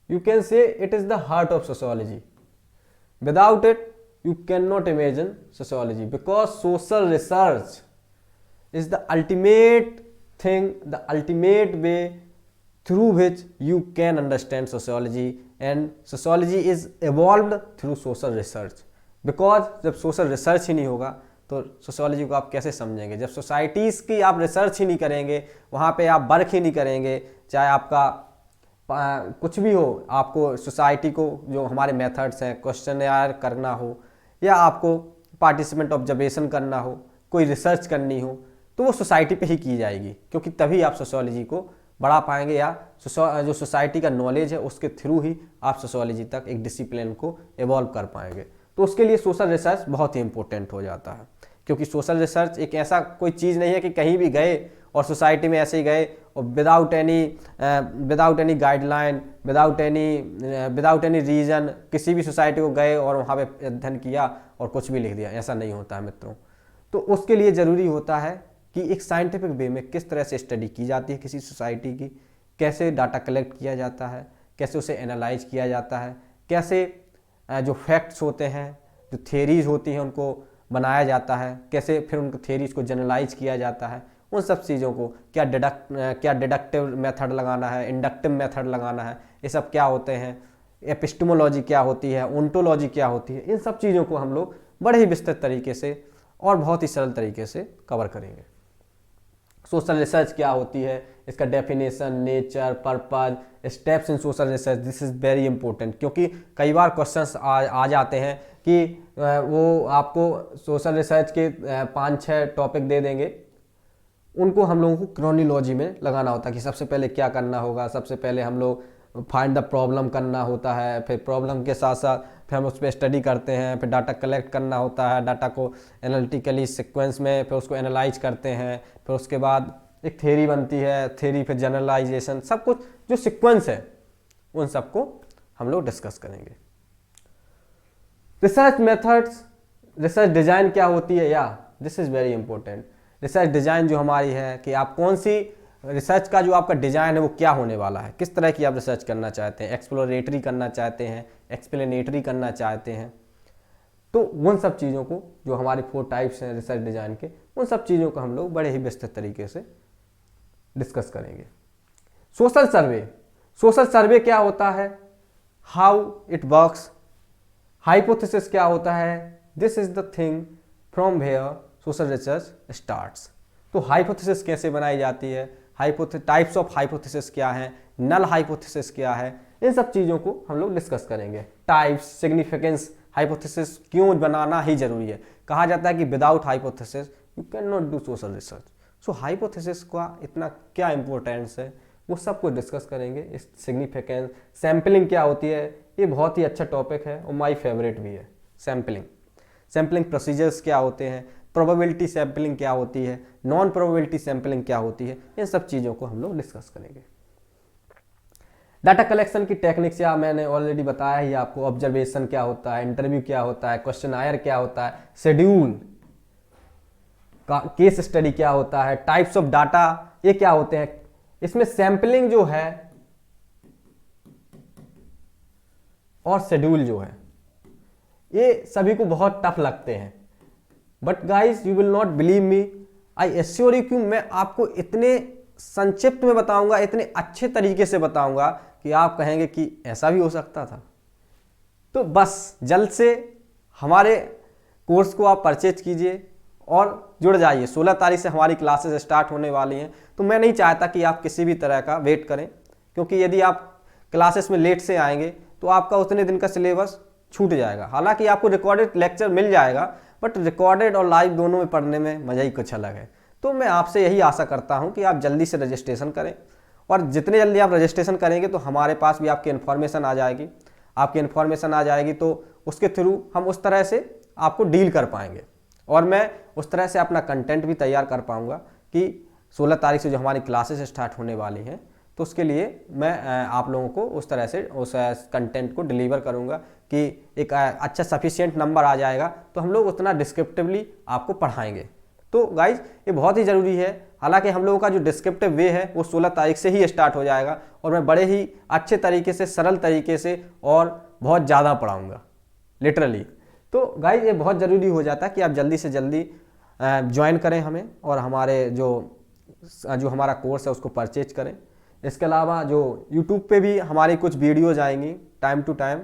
You can say it is the heart of sociology. Without it you cannot imagine sociology, because social research is the ultimate thing, the ultimate way through which you can understand sociology, and sociology is evolved through social research, because जब social research ही नहीं होगा तो sociology को आप कैसे समझेंगे। जब societies की आप research ही नहीं करेंगे, वहाँ पे आप वर्क ही नहीं करेंगे, चाहे आपका कुछ भी हो, आपको सोसाइटी को जो हमारे मेथड्स हैं, क्वेश्चनर करना हो, या आपको पार्टिसिपेंट ऑब्जर्वेशन करना हो, कोई रिसर्च करनी हो, तो वो सोसाइटी पे ही की जाएगी, क्योंकि तभी आप सोशियोलॉजी को बढ़ा पाएंगे, या जो सोसाइटी का नॉलेज है उसके थ्रू ही आप सोशियोलॉजी तक एक डिसिप्लिन को इवॉल्व कर पाएंगे। तो उसके लिए सोशल रिसर्च बहुत ही इंपॉर्टेंट हो जाता है, क्योंकि सोशल रिसर्च एक ऐसा कोई चीज़ नहीं है कि कहीं भी गए और सोसाइटी में ऐसे ही गए और without any guideline, without any reason किसी भी सोसाइटी को गए और वहाँ पे अध्ययन किया और कुछ भी लिख दिया। ऐसा नहीं होता है मित्रों। तो उसके लिए ज़रूरी होता है कि एक साइंटिफिक वे में किस तरह से स्टडी की जाती है किसी सोसाइटी की, कैसे डाटा कलेक्ट किया जाता है, कैसे उसे एनालाइज किया जाता है, कैसे जो फैक्ट्स होते हैं, जो थियरीज होती हैं, उनको बनाया जाता है, कैसे फिर उनको थियरीज को जनरलाइज किया जाता है। उन सब चीज़ों को क्या डिडक्टिव मेथड लगाना है, इंडक्टिव मेथड लगाना है, ये सब क्या होते हैं, एपिस्टेमोलॉजी क्या होती है, ओंटोलॉजी क्या होती है, इन सब चीज़ों को हम लोग बड़े ही विस्तृत तरीके से और बहुत ही सरल तरीके से कवर करेंगे। सोशल रिसर्च क्या होती है, इसका definition, nature, purpose, steps in social research, this is very important, क्योंकि कई बार क्वेश्चंस आ जाते हैं कि वो आपको सोशल रिसर्च के 5-6 टॉपिक दे देंगे, उनको हम लोगों को क्रोनोलॉजी में लगाना होता है कि सबसे पहले क्या करना होगा। सबसे पहले हम लोग फाइंड द प्रॉब्लम करना होता है, फिर प्रॉब्लम के साथ साथ फिर हम उस पर स्टडी करते हैं, फिर डाटा कलेक्ट करना होता है, डाटा को एनालिटिकली सीक्वेंस में फिर उसको एनालाइज करते हैं, फिर उसके बाद एक थ्योरी बनती है, थ्योरी फिर जनरलाइजेशन, सब कुछ जो सीक्वेंस है उन सबको हम लोग डिस्कस करेंगे। रिसर्च मेथड्स, रिसर्च डिजाइन क्या होती है, या this is very important. Research design जो हमारी है कि आप कौन सी रिसर्च का जो आपका डिजाइन है वो क्या होने वाला है, किस तरह की आप रिसर्च करना चाहते हैं, एक्सप्लोरेटरी करना चाहते हैं, एक्सप्लेनेटरी करना चाहते हैं, तो उन सब चीज़ों को, जो हमारी 4 टाइप्स हैं रिसर्च डिजाइन के, उन सब चीज़ों को हम लोग बड़े ही विस्तृत तरीके से डिस्कस करेंगे। सोशल सर्वे, सोशल सर्वे क्या होता है, हाउ इट वर्क्स, हाइपोथेसिस क्या होता है, this is the thing from where social research starts. तो हाइपोथेसिस कैसे बनाई जाती है, टाइप्स ऑफ हाइपोथेसिस क्या है, नल हाइपोथेसिस क्या है, इन सब चीज़ों को हम लोग डिस्कस करेंगे। टाइप्स, सिग्निफिकेंस, हाइपोथेसिस क्यों बनाना ही जरूरी है। कहा जाता है कि without hypothesis you can not do social research. So hypothesis का इतना क्या इंपॉर्टेंस है वो सब कुछ डिस्कस करेंगे। इस सिग्निफिकेंस, सैम्पलिंग क्या होती है, ये बहुत ही अच्छा टॉपिक है और माई फेवरेट भी है। सैम्पलिंग, सैम्पलिंग प्रोसीजर्स क्या होते हैं, प्रोबेबिलिटी सैम्पलिंग क्या होती है, नॉन प्रोबेबिलिटी सैम्पलिंग क्या होती है, इन सब चीज़ों को हम लोग डिस्कस करेंगे। डाटा कलेक्शन की टेक्निक्स या मैंने ऑलरेडी बताया ही आपको, ऑब्जर्वेशन क्या होता है, इंटरव्यू क्या होता है, क्वेश्चनायर क्या होता है, शेड्यूल, केस स्टडी क्या होता है, टाइप्स ऑफ डाटा ये क्या होते हैं। इसमें सैम्पलिंग जो है और शेड्यूल जो है ये सभी को बहुत टफ लगते हैं, but guys you will not believe me, I assure you कि मैं आपको इतने संक्षिप्त में बताऊंगा, इतने अच्छे तरीके से बताऊंगा कि आप कहेंगे कि ऐसा भी हो सकता था। तो बस जल्द से हमारे कोर्स को आप परचेज कीजिए और जुड़ जाइए। 16 तारीख से हमारी क्लासेस स्टार्ट होने वाली हैं, तो मैं नहीं चाहता कि आप किसी भी तरह का वेट करें, क्योंकि यदि आप क्लासेस में लेट से आएंगे तो आपका उतने दिन का सिलेबस छूट जाएगा। हालांकि आपको रिकॉर्डेड लेक्चर मिल जाएगा, बट रिकॉर्डेड और लाइव दोनों में पढ़ने में मज़ा ही कुछ अलग है। तो मैं आपसे यही आशा करता हूं कि आप जल्दी से रजिस्ट्रेशन करें, और जितने जल्दी आप रजिस्ट्रेशन करेंगे तो हमारे पास भी आपकी इन्फॉर्मेशन आ जाएगी। आपकी इन्फॉर्मेशन आ जाएगी तो उसके थ्रू हम उस तरह से आपको डील कर पाएंगे, और मैं उस तरह से अपना कंटेंट भी तैयार कर पाऊँगा कि 16 तारीख से जो हमारी क्लासेस स्टार्ट होने वाली हैं तो उसके लिए मैं आप लोगों को उस तरह से उस कंटेंट को डिलीवर करूंगा कि एक अच्छा सफिशिएंट नंबर आ जाएगा, तो हम लोग उतना डिस्क्रिप्टिवली आपको पढ़ाएंगे। तो गाइज ये बहुत ही ज़रूरी है। हालांकि हम लोगों का जो डिस्क्रिप्टिव वे है वो 16 तारीख से ही स्टार्ट हो जाएगा, और मैं बड़े ही अच्छे तरीके से, सरल तरीके से और बहुत ज़्यादा पढ़ाऊँगा लिटरली। तो गाइज ये बहुत ज़रूरी हो जाता है कि आप जल्दी से जल्दी ज्वाइन करें हमें, और हमारे जो हमारा कोर्स है उसको परचेज करें। इसके अलावा जो YouTube पे भी हमारी कुछ वीडियोज आएंगी टाइम टू टाइम,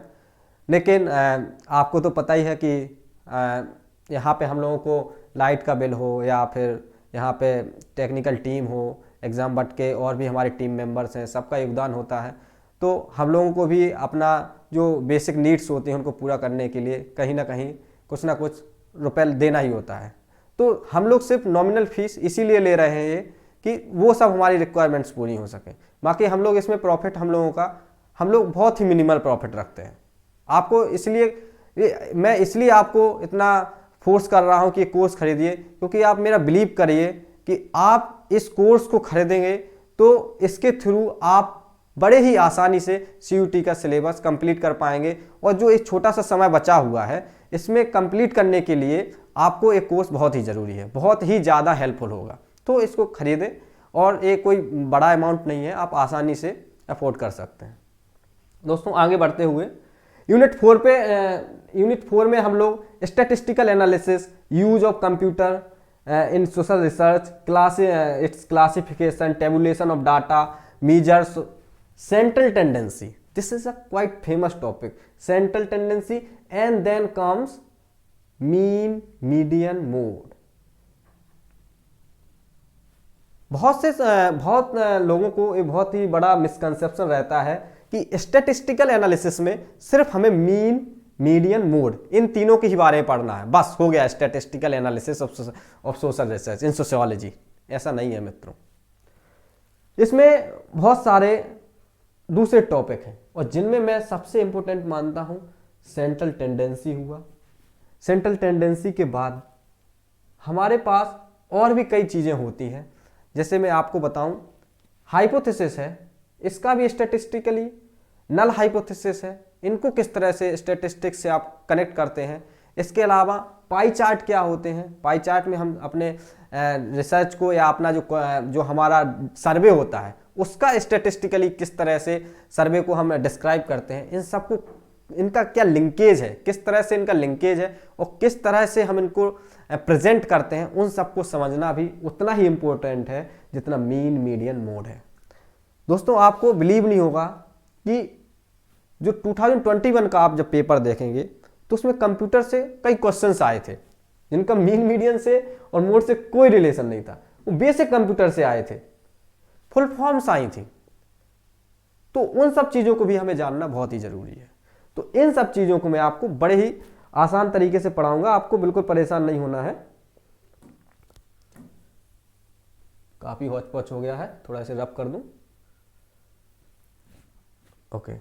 लेकिन आपको तो पता ही है कि यहाँ पे हम लोगों को लाइट का बिल हो या फिर यहाँ पे टेक्निकल टीम हो, एग्ज़ाम बट के और भी हमारे टीम मेंबर्स हैं, सबका योगदान होता है। तो हम लोगों को भी अपना जो बेसिक नीड्स होती हैं उनको पूरा करने के लिए कहीं ना कुछ रुपए देना ही होता है। तो हम लोग सिर्फ नॉमिनल फीस इसीलिए ले रहे हैं कि वो सब हमारी रिक्वायरमेंट्स पूरी हो सकें। बाकी हम लोग इसमें प्रॉफिट हम लोग बहुत ही मिनिमल प्रॉफिट रखते हैं। आपको इसलिए मैं आपको इतना फोर्स कर रहा हूं कि कोर्स खरीदिए, क्योंकि आप मेरा बिलीव करिए कि आप इस कोर्स को खरीदेंगे तो इसके थ्रू आप बड़े ही आसानी से CUT का सिलेबस कंप्लीट कर पाएंगे, और जो एक छोटा सा समय बचा हुआ है इसमें कंप्लीट करने के लिए आपको एक कोर्स बहुत ही ज़रूरी है, बहुत ही ज़्यादा हेल्पफुल होगा। तो इसको खरीदें, और ये कोई बड़ा अमाउंट नहीं है, आप आसानी से अफोर्ड कर सकते हैं। दोस्तों आगे बढ़ते हुए यूनिट 4 में हम लोग statistical analysis, use of computer in social research, its classification, tabulation of data, measures central tendency, this is a quite famous topic, central tendency, and then comes mean median mode. बहुत लोगों को ये बहुत ही बड़ा misconception रहता है कि statistical analysis में सिर्फ हमें मीन, मीडियन, मोड इन तीनों के ही बारे में पढ़ना है, बस हो गया statistical analysis of social research in sociology. ऐसा नहीं है मित्रों, इसमें बहुत सारे दूसरे टॉपिक हैं और जिनमें मैं सबसे इंपॉर्टेंट मानता हूं सेंट्रल टेंडेंसी हुआ। सेंट्रल टेंडेंसी के बाद हमारे पास और भी कई चीज़ें होती हैं, जैसे मैं आपको बताऊं हाइपोथेसिस है, इसका भी स्टैटिस्टिकली, नल हाइपोथेसिस है, इनको किस तरह से स्टैटिस्टिक्स से आप कनेक्ट करते हैं। इसके अलावा पाई चार्ट क्या होते हैं, पाई चार्ट में हम अपने रिसर्च को या अपना जो हमारा सर्वे होता है उसका स्टैटिस्टिकली किस तरह से सर्वे को हम डिस्क्राइब करते हैं, इन सबको, इनका क्या लिंकेज है, किस तरह से इनका लिंकेज है और किस तरह से हम इनको प्रेजेंट करते हैं, उन सबको समझना भी उतना ही इम्पोर्टेंट है जितना मीन, मीडियन, मोड है। दोस्तों आपको बिलीव नहीं होगा कि जो 2021 का आप जब पेपर देखेंगे तो उसमें कंप्यूटर से कई क्वेश्चंस आए थे जिनका मीन, मीडियन से और मोड से कोई रिलेशन नहीं था, वो बेसिक कंप्यूटर से आए थे, फुल फॉर्म्स आई थी। तो उन सब चीज़ों को भी हमें जानना बहुत ही जरूरी है। तो इन सब चीज़ों को मैं आपको बड़े ही आसान तरीके से पढ़ाऊंगा, आपको बिल्कुल परेशान नहीं होना है। काफ़ी हौच पौच हो गया है, थोड़ा इसे रब कर दूं। ओके,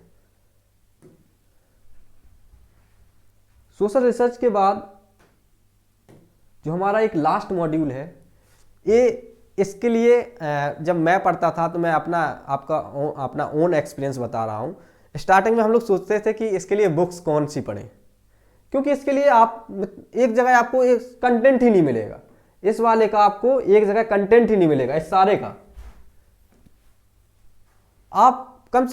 सोशल रिसर्च के बाद जो हमारा एक लास्ट मॉड्यूल है, ये इसके लिए जब मैं पढ़ता था तो मैं अपना ओन एक्सपीरियंस बता रहा हूँ। स्टार्टिंग में हम लोग सोचते थे कि इसके लिए बुक्स कौन सी पढ़ें, क्योंकि इसके लिए आप एक जगह आपको एक कंटेंट ही नहीं मिलेगा, इस वाले का आपको एक जगह कंटेंट ही नहीं मिलेगा, इस सारे का आप कम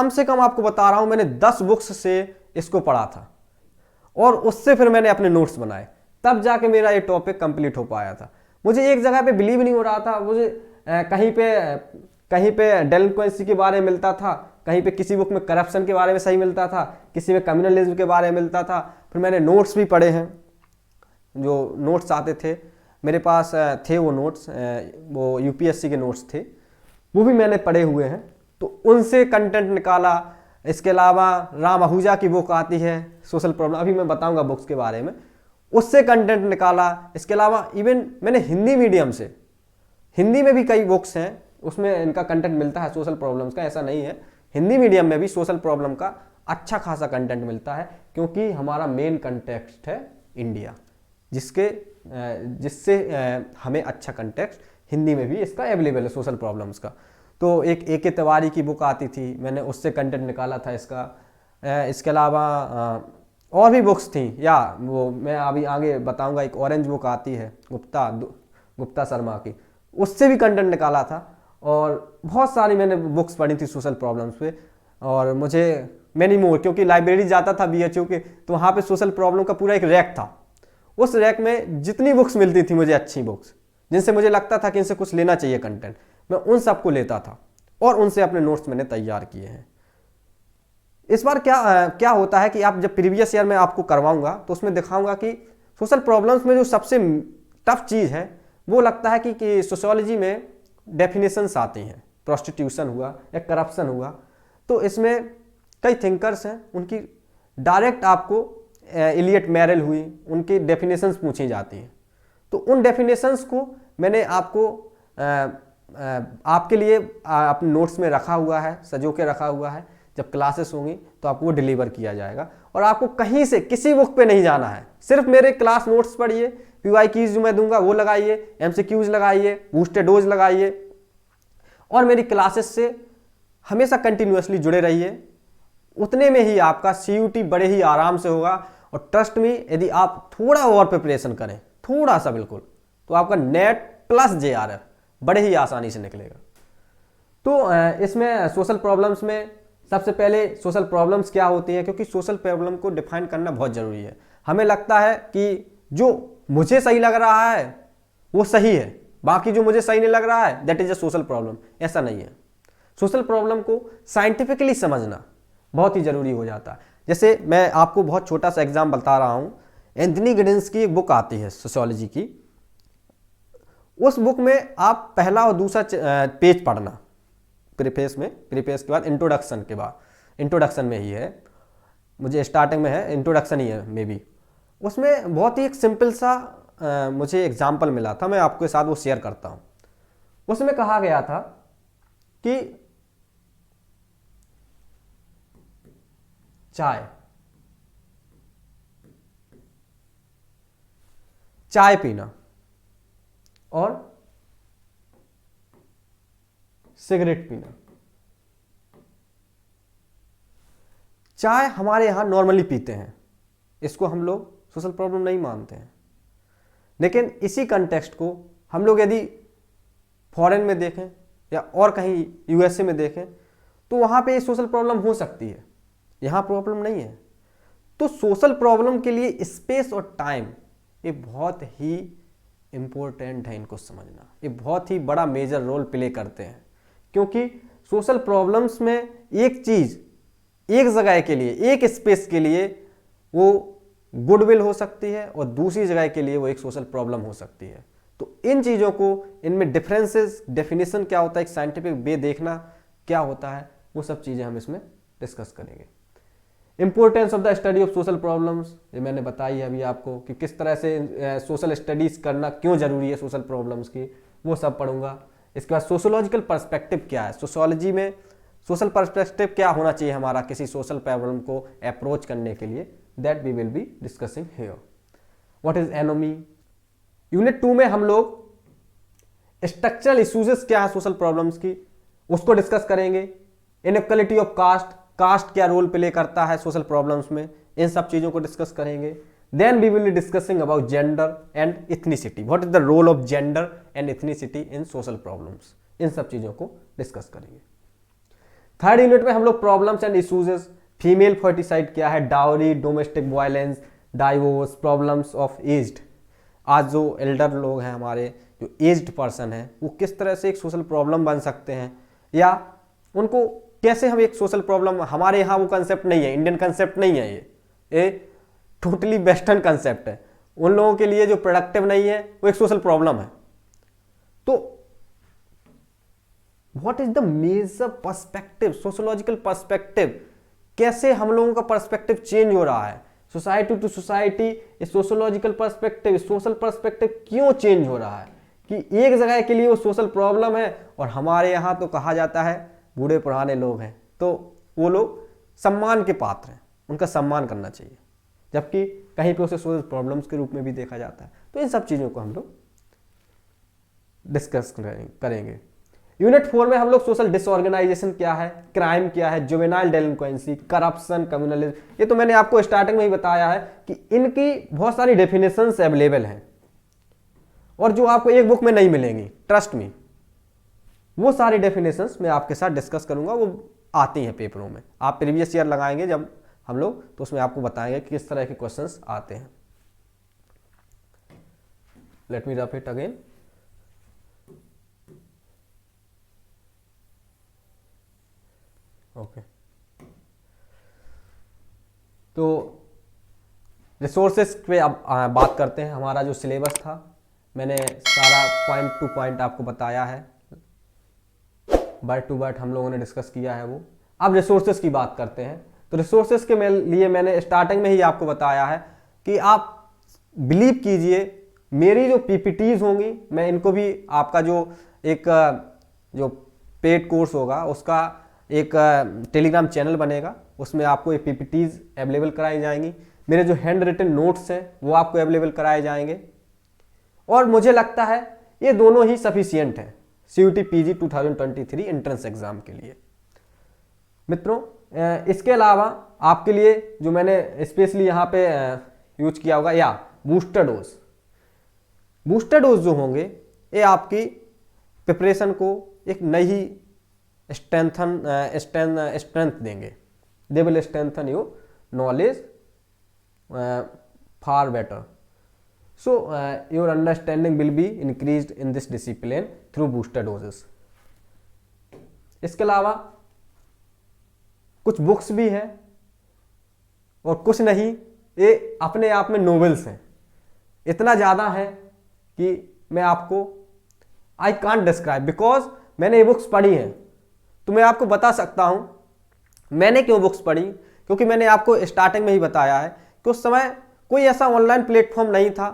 से कम आपको बता रहा हूं, मैंने 10 बुक्स से इसको पढ़ा था और उससे फिर मैंने अपने नोट्स बनाए, तब जाके मेरा ये टॉपिक कंप्लीट हो पाया था। मुझे एक जगह पे बिलीव नहीं हो रहा था, मुझे कहीं पे डेलिक्वेंसी के बारे में मिलता था, कहीं पे किसी बुक में करप्शन के बारे में सही मिलता था, किसी में कम्युनलिज्म के बारे में मिलता था। फिर मैंने नोट्स भी पढ़े हैं, जो नोट्स आते थे मेरे पास थे, वो नोट्स वो यूपीएससी के नोट्स थे, वो भी मैंने पढ़े हुए हैं, तो उनसे कंटेंट निकाला। इसके अलावा राम आहूजा की बुक आती है सोशल प्रॉब्लम, अभी मैं बताऊंगा बुक्स के बारे में, उससे कंटेंट निकाला। इसके अलावा इवन मैंने हिंदी मीडियम से, हिंदी में भी कई बुक्स हैं, उसमें इनका कंटेंट मिलता है सोशल प्रॉब्लम्स का, ऐसा नहीं है, हिंदी मीडियम में भी सोशल प्रॉब्लम का अच्छा खासा कंटेंट मिलता है, क्योंकि हमारा मेन कंटेक्स्ट है इंडिया, जिससे हमें अच्छा कंटेक्स्ट हिंदी में भी इसका अवेलेबल है सोशल प्रॉब्लम्स का। तो एक ए.के. तिवारी की बुक आती थी, मैंने उससे कंटेंट निकाला था इसका। इसके अलावा और भी बुक्स थी, या वो मैं अभी आगे बताऊंगा, एक ऑरेंज बुक आती है गुप्ता शर्मा की, उससे भी कंटेंट निकाला था। और बहुत सारी मैंने बुक्स पढ़ी थी सोशल प्रॉब्लम्स पे, और मुझे मैनी मोर, क्योंकि लाइब्रेरी जाता था बीएचयू के, तो वहाँ पे सोशल प्रॉब्लम का पूरा एक रैक था, उस रैक में जितनी बुक्स मिलती थी मुझे, अच्छी बुक्स जिनसे मुझे लगता था कि इनसे कुछ लेना चाहिए कंटेंट, मैं उन सबको लेता था और उनसे अपने नोट्स मैंने तैयार किए हैं। इस बार क्या होता है कि आप जब प्रीवियस ईयर में आपको करवाऊंगा तो उसमें दिखाऊंगा कि सोशल प्रॉब्लम्स में जो सबसे टफ चीज़ है वो लगता है कि सोशियोलॉजी में डेफिनेशंस आती हैं, प्रोस्टिट्यूशन हुआ या करप्शन हुआ, तो इसमें कई थिंकर्स हैं, उनकी डायरेक्ट आपको इलियट मैरेल हुई, उनकी डेफिनेशंस पूछी जाती हैं। तो उन डेफिनेशंस को मैंने आपके लिए अपने नोट्स में रखा हुआ है, सजो के रखा हुआ है, जब क्लासेस होंगी तो आपको वो डिलीवर किया जाएगा। और आपको कहीं से किसी बुक पे नहीं जाना है, सिर्फ मेरे क्लास नोट्स पढ़िए, पीवाई कीज जो मैं दूंगा वो लगाइए, एमसीक्यूज लगाइए, बूस्टेड डोज लगाइए, और मेरी क्लासेस से हमेशा कंटिन्यूअसली जुड़े रहिए। उतने में ही आपका सीयूटी बड़े ही आराम से होगा। और ट्रस्ट में, यदि आप थोड़ा और प्रिपरेशन करें, थोड़ा सा बिल्कुल, तो आपका नेट प्लस जेआरएफ बड़े ही आसानी से निकलेगा। तो इसमें सोशल प्रॉब्लम्स में सबसे पहले सोशल प्रॉब्लम्स क्या होती हैं, क्योंकि सोशल प्रॉब्लम को डिफाइन करना बहुत ज़रूरी है। हमें लगता है कि जो मुझे सही लग रहा है वो सही है, बाकी जो मुझे सही नहीं लग रहा है that is a social problem, ऐसा नहीं है। सोशल प्रॉब्लम को साइंटिफिकली समझना बहुत ही ज़रूरी हो जाता है। जैसे मैं आपको बहुत छोटा सा एग्जाम बता रहा हूँ, एंथनी गिडेंस की एक बुक आती है सोशियोलॉजी की, उस बुक में आप पहला और दूसरा पेज पढ़ना, प्रीफेस के बाद इंट्रोडक्शन में ही है, मुझे स्टार्टिंग में है, इंट्रोडक्शन ही है मे बी। उसमें बहुत ही एक सिंपल सा मुझे एग्जाम्पल मिला था, मैं आपके साथ वो शेयर करता हूँ। उसमें कहा गया था कि चाय पीना और सिगरेट पीना। चाय हमारे यहां नॉर्मली पीते हैं, इसको हम लोग सोशल प्रॉब्लम नहीं मानते हैं, लेकिन इसी कंटेक्स्ट को हम लोग यदि फॉरेन में देखें या और कहीं यूएसए में देखें तो वहां पे सोशल प्रॉब्लम हो सकती है, यहां प्रॉब्लम नहीं है। तो सोशल प्रॉब्लम के लिए स्पेस और टाइम ये बहुत ही इंपॉर्टेंट है, इनको समझना। ये बहुत ही बड़ा मेजर रोल प्ले करते हैं, क्योंकि सोशल प्रॉब्लम्स में एक चीज एक जगह के लिए, एक स्पेस के लिए वो गुडविल हो सकती है और दूसरी जगह के लिए वो एक सोशल प्रॉब्लम हो सकती है। तो इन चीज़ों को, इनमें डिफरेंसेस, डेफिनेशन क्या होता है, एक साइंटिफिक वे देखना क्या होता है, वो सब चीज़ें हम इसमें डिस्कस करेंगे। Importance of the study of social problems, ये मैंने बताई है अभी आपको कि किस तरह से सोशल स्टडीज करना क्यों जरूरी है सोशल प्रॉब्लम्स की, वो सब पढ़ूंगा। इसके बाद सोशोलॉजिकल पर्सपेक्टिव क्या है, सोशोलॉजी में सोशल पर्सपेक्टिव क्या होना चाहिए हमारा किसी सोशल प्रॉब्लम को अप्रोच करने के लिए, that we will be discussing here. What is anomie. Unit 2 में हम लोग स्ट्रक्चरल इश्यूज क्या है सोशल प्रॉब्लम्स की, उसको डिस्कस करेंगे। इनइक्वालिटी ऑफ कास्ट, कास्ट क्या रोल प्ले करता है सोशल प्रॉब्लम्स में, इन सब चीजों को डिस्कस करेंगे। Then we will be discussing about gender and ethnicity, what is the role of gender and ethnicity in social problems, इन सब चीजों को डिस्कस करेंगे। थर्ड यूनिट में हम लोग problems and issues, female foeticide क्या है, dowry, domestic violence, divorce, problems of aged. आज जो एल्डर लोग हैं हमारे, जो एज्ड पर्सन है, वो किस तरह से एक सोशल प्रॉब्लम बन सकते हैं, या उनको कैसे हम एक सोशल प्रॉब्लम, हमारे यहाँ वो कंसेप्ट नहीं है, इंडियन कंसेप्ट नहीं है, ये टोटली वेस्टर्न कंसेप्ट है। उन लोगों के लिए जो प्रोडक्टिव नहीं है वो एक सोशल प्रॉब्लम है। तो what is the major perspective, sociological perspective, कैसे हम लोगों का पर्सपेक्टिव चेंज हो रहा है society to society. Sociological perspective, social perspective क्यों चेंज हो रहा है कि एक जगह के लिए वो सोशल प्रॉब्लम है और हमारे यहाँ तो कहा जाता है बूढ़े पुराने लोग हैं तो वो लोग सम्मान के पात्र हैं, उनका सम्मान करना चाहिए, जबकि कहीं पे उसे सोशल प्रॉब्लम्स के रूप में भी देखा जाता है। तो इन सब चीज़ों को हम लोग डिस्कस करेंगे। यूनिट 4 में हम लोग सोशल डिसऑर्गेनाइजेशन क्या है, क्राइम क्या है, जुवेनाइल डेलिंक्वेंसी, करप्शन, कम्युनलिज्म, ये तो मैंने आपको स्टार्टिंग में ही बताया है कि इनकी बहुत सारी डेफिनेशंस अवेलेबल हैं और जो आपको एक बुक में नहीं मिलेंगी, ट्रस्ट मी। वो सारी डेफिनेशंस मैं आपके साथ डिस्कस करूंगा, वो आती हैं पेपरों में। आप प्रीवियस ईयर लगाएंगे जब हम लोग, तो उसमें आपको बताएंगे कि किस तरह के क्वेश्चंस आते हैं। Let me rough it again. Okay, तो रिसोर्सेस पे अब बात करते हैं। हमारा जो सिलेबस था मैंने सारा पॉइंट टू पॉइंट आपको बताया है, वर्ड टू वर्ड हम लोगों ने डिस्कस किया है वो। अब रिसोर्सेस की बात करते हैं। तो रिसोर्सेस के लिए मैंने स्टार्टिंग में ही आपको बताया है कि आप बिलीव कीजिए, मेरी जो पीपीटीज होंगी मैं इनको भी, आपका जो एक जो पेड कोर्स होगा उसका एक टेलीग्राम चैनल बनेगा, उसमें आपको ये पीपीटीज अवेलेबल कराई जाएंगी। मेरे जो हैंड रिटन नोट्स हैं वो आपको अवेलेबल कराए जाएंगे और मुझे लगता है ये दोनों ही सफिशियंट हैं CUET PG 2023 एंट्रेंस एग्जाम के लिए। मित्रों, इसके अलावा आपके लिए जो मैंने स्पेशली यहाँ पे यूज किया होगा, या बूस्टर डोज जो होंगे ये आपकी प्रिपरेशन को एक नई स्ट्रेंथ देंगे। They will strengthen your knowledge far better, so your understanding will be increased in this discipline through booster doses। इसके अलावा कुछ बुक्स भी हैं और कुछ नहीं, ये अपने आप में नोवेल्स हैं, इतना ज़्यादा है कि मैं आपको आई कांट डिस्क्राइब, बिकॉज मैंने ये बुक्स पढ़ी हैं। तो मैं आपको बता सकता हूँ मैंने क्यों बुक्स पढ़ी, क्योंकि मैंने आपको स्टार्टिंग में ही बताया है कि उस समय कोई ऐसा ऑनलाइन प्लेटफॉर्म नहीं था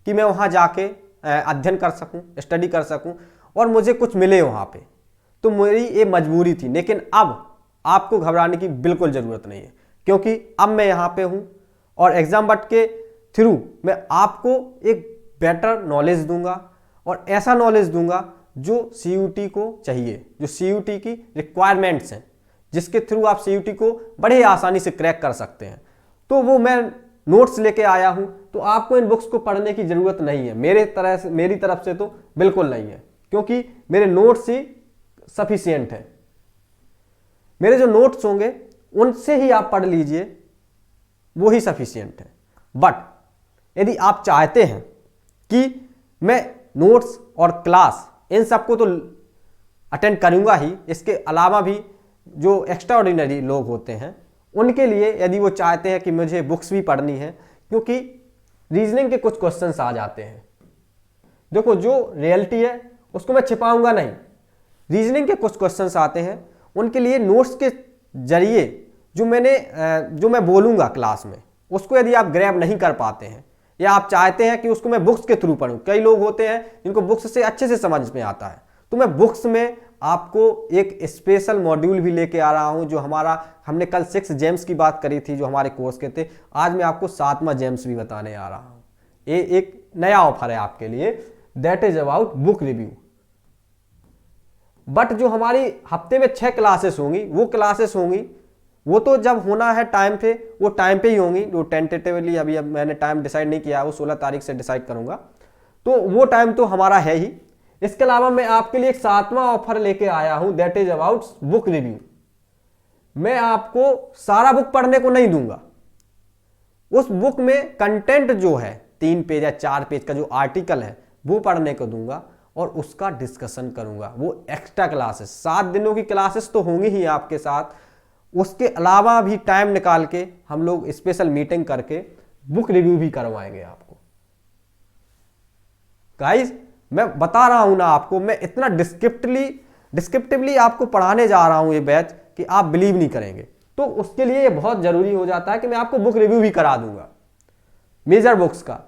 कि मैं वहाँ जाके अध्ययन कर सकूँ, स्टडी कर सकूँ और मुझे कुछ मिले वहाँ पे। तो मेरी ये मजबूरी थी। लेकिन अब आपको घबराने की बिल्कुल ज़रूरत नहीं है, क्योंकि अब मैं यहाँ पे हूँ और एग्जाम बट के थ्रू मैं आपको एक बेटर नॉलेज दूंगा और ऐसा नॉलेज दूंगा जो CUT को चाहिए, जो CUT की रिक्वायरमेंट्स हैं, जिसके थ्रू आप CUT को बड़े आसानी से क्रैक कर सकते हैं। तो वो मैं नोट्स लेके आया हूँ। तो आपको इन बुक्स को पढ़ने की ज़रूरत नहीं है, मेरी तरफ से तो बिल्कुल नहीं है, क्योंकि मेरे नोट्स ही सफिशियंट है। मेरे जो नोट्स होंगे उनसे ही आप पढ़ लीजिए, वो ही सफिशियंट है। बट यदि आप चाहते हैं कि मैं नोट्स और क्लास इन सबको तो अटेंड करूंगा ही, इसके अलावा भी जो एक्स्ट्रा ऑर्डिनरी लोग होते हैं उनके लिए यदि वो चाहते हैं कि मुझे बुक्स भी पढ़नी है, क्योंकि रीजनिंग के कुछ क्वेश्चंस आ जाते हैं। देखो, जो रियलिटी है उसको मैं छिपाऊंगा नहीं। रीजनिंग के कुछ क्वेश्चंस आते हैं, उनके लिए नोट्स के जरिए जो मैं बोलूँगा क्लास में, उसको यदि आप ग्रैब नहीं कर पाते हैं या आप चाहते हैं कि उसको मैं बुक्स के थ्रू पढूं, कई लोग होते हैं जिनको बुक्स से अच्छे से समझ में आता है, तो मैं बुक्स में आपको एक स्पेशल मॉड्यूल भी लेके आ रहा हूं। जो हमने कल 6 जेम्स की बात करी थी जो हमारे कोर्स के थे, आज मैं आपको 7वां जेम्स भी बताने आ रहा हूं। ये एक नया ऑफर है आपके लिए, that is about book review. But जो हमारी हफ्ते में 6 क्लासेस होंगी, वो तो जब होना है टाइम पे, वो टाइम पे ही होंगी। जो टेंटेटिवली अभी अब मैंने टाइम डिसाइड नहीं किया, वो 16 तारीख से डिसाइड करूंगा, तो वो टाइम तो हमारा है ही। इसके अलावा मैं आपके लिए एक 7वां ऑफर लेके आया हूं, that is about book review. मैं आपको सारा बुक पढ़ने को नहीं दूंगा, उस बुक में कंटेंट जो है 3 पेज या 4 पेज का जो आर्टिकल है वो पढ़ने को दूंगा और उसका डिस्कशन करूंगा। वो एक्स्ट्रा क्लासेस, 7 दिनों की क्लासेस तो होंगी ही आपके साथ, उसके अलावा भी टाइम निकाल के हम लोग स्पेशल मीटिंग करके बुक रिव्यू भी करवाएंगे आपको। गाइस, मैं बता रहा हूं ना आपको, मैं इतना डिस्क्रिप्टिवली आपको पढ़ाने जा रहा हूं ये बैच कि आप बिलीव नहीं करेंगे। तो उसके लिए ये बहुत जरूरी हो जाता है कि मैं आपको बुक रिव्यू भी करा दूंगा मेजर बुक्स का।